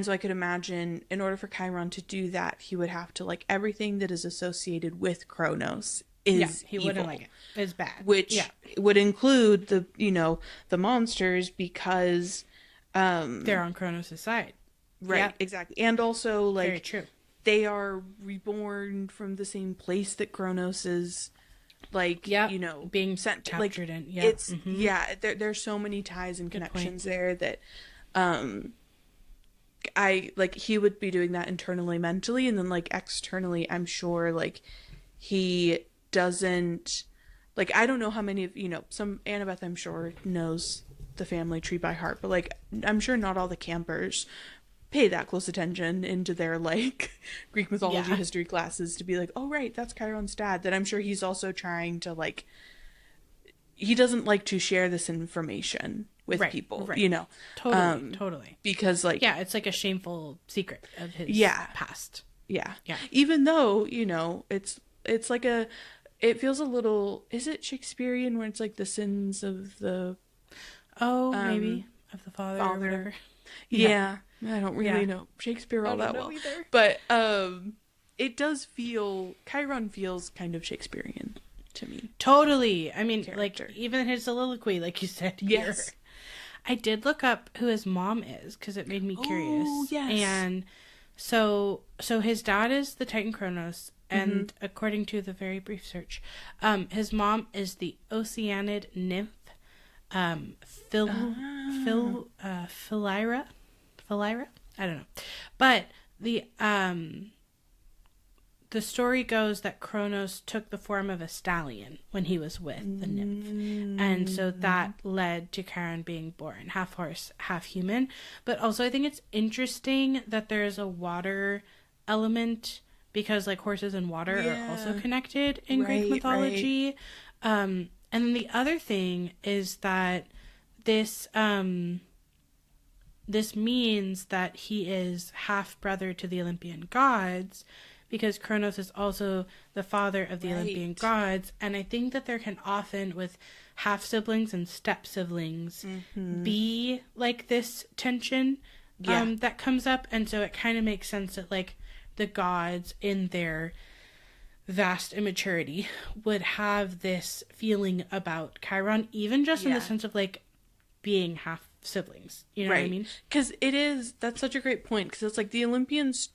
so I could imagine in order for Chiron to do that, he would have to like everything that is associated with Kronos is he evil, wouldn't like it. It's bad. Which would include the the monsters because they're on Kronos' side. Right, exactly. And also like very true. They are reborn from the same place that Kronos is like being sent captured in. Yeah. It's there's so many ties and connections there that I like he would be doing that internally mentally, and then like externally I'm sure like he doesn't like, I don't know how many of some Annabeth I'm sure knows the family tree by heart, but like I'm sure not all the campers pay that close attention into their like Greek mythology history classes to be like, oh right, that's Chiron's dad. That I'm sure he's also trying to like, he doesn't like to share this information with people, totally, because like it's like a shameful secret of his past. Even though it's like it feels a little, is it Shakespearean where it's like the sins of the maybe of the father or whatever. I don't really know Shakespeare all that well either. But it does feel, Chiron feels kind of Shakespearean to me. Totally. I mean, character. Like even his soliloquy, like you said here. Yes. I did look up who his mom is because it made me curious. Oh, yes. And so his dad is the Titan Kronos, and according to the very brief search, his mom is the Oceanid nymph, Philyra. I don't know, but the story goes that Kronos took the form of a stallion when he was with the nymph, and so that led to Chiron being born, half horse, half human. But also I think it's interesting that there's a water element, because like horses and water are also connected in Greek mythology. And then the other thing is that this means that he is half brother to the Olympian gods, because Kronos is also the father of the Olympian gods. And I think that there can often, with half siblings and step siblings, be like this tension Yeah. that comes up, and so it kind of makes sense that like the gods in their vast immaturity would have this feeling about Chiron, even just in the sense of like being half siblings. You know what I mean? Because that's such a great point, because it's like the Olympians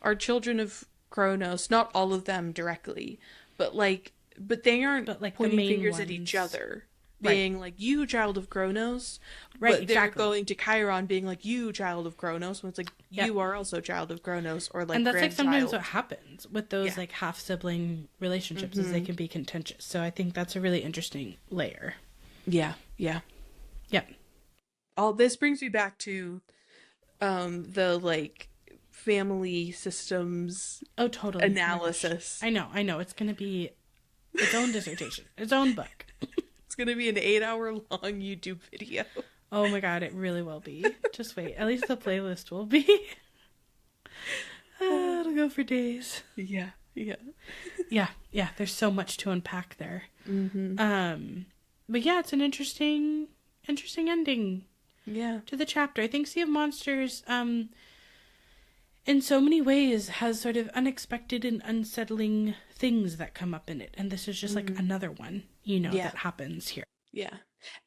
are children of Kronos, not all of them directly, but they aren't like pointing the main fingers ones. at each other, being like, you child of Kronos, but they're going to Chiron being like, you child of Kronos, when it's like, you are also child of Kronos, or like, and that's like sometimes grandchild. what happens with those like half sibling relationships is they can be contentious. So I think that's a really interesting layer. Yeah. Yep. All this brings me back to the like family systems totally analysis. I know it's gonna be its own dissertation, its own book. It's gonna be an 8-hour long YouTube video. Oh my god, it really will be. Just wait, at least the playlist will be. It'll go for days. Yeah. There's so much to unpack there. But yeah, it's an interesting ending to the chapter. I think Sea of Monsters in so many ways has sort of unexpected and unsettling things that come up in it, and this is just like another one that happens here. Yeah.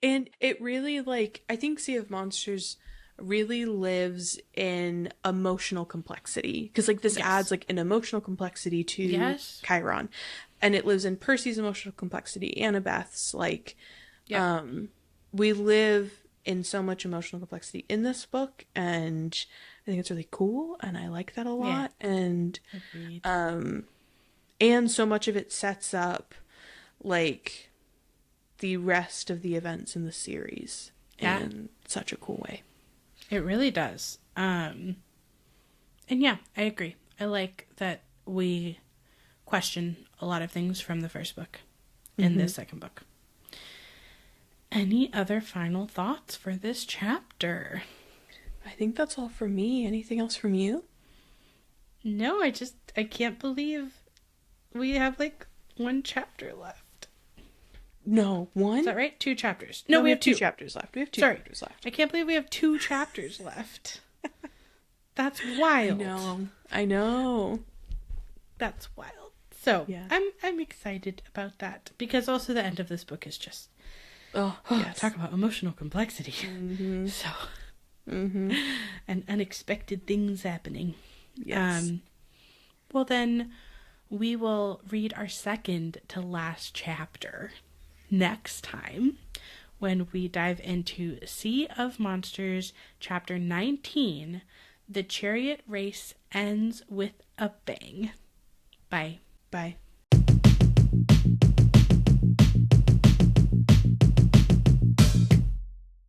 And it really, like, I think Sea of Monsters really lives in emotional complexity, because like this adds like an emotional complexity to Chiron, and it lives in Percy's emotional complexity, Annabeth's, like we live in so much emotional complexity in this book, and I think it's really cool, and I like that a lot. And and so much of it sets up like the rest of the events in the series in such a cool way. It really does. And yeah, I agree. I like that we question a lot of things from the first book in this second book. Any other final thoughts for this chapter? I think that's all for me. Anything else from you? No, I can't believe we have like one chapter left. No, one? Is that right? 2 chapters. No, we have 2 chapters left. We have 2 chapters left. I can't believe we have 2 chapters left. That's wild. I know. That's wild. So I'm excited about that, because also the end of this book is just talk about emotional complexity. So and unexpected things happening. Yes. Well then, we will read our second to last chapter next time, when we dive into Sea of Monsters, chapter 19. The chariot race ends with a bang. Bye. Bye.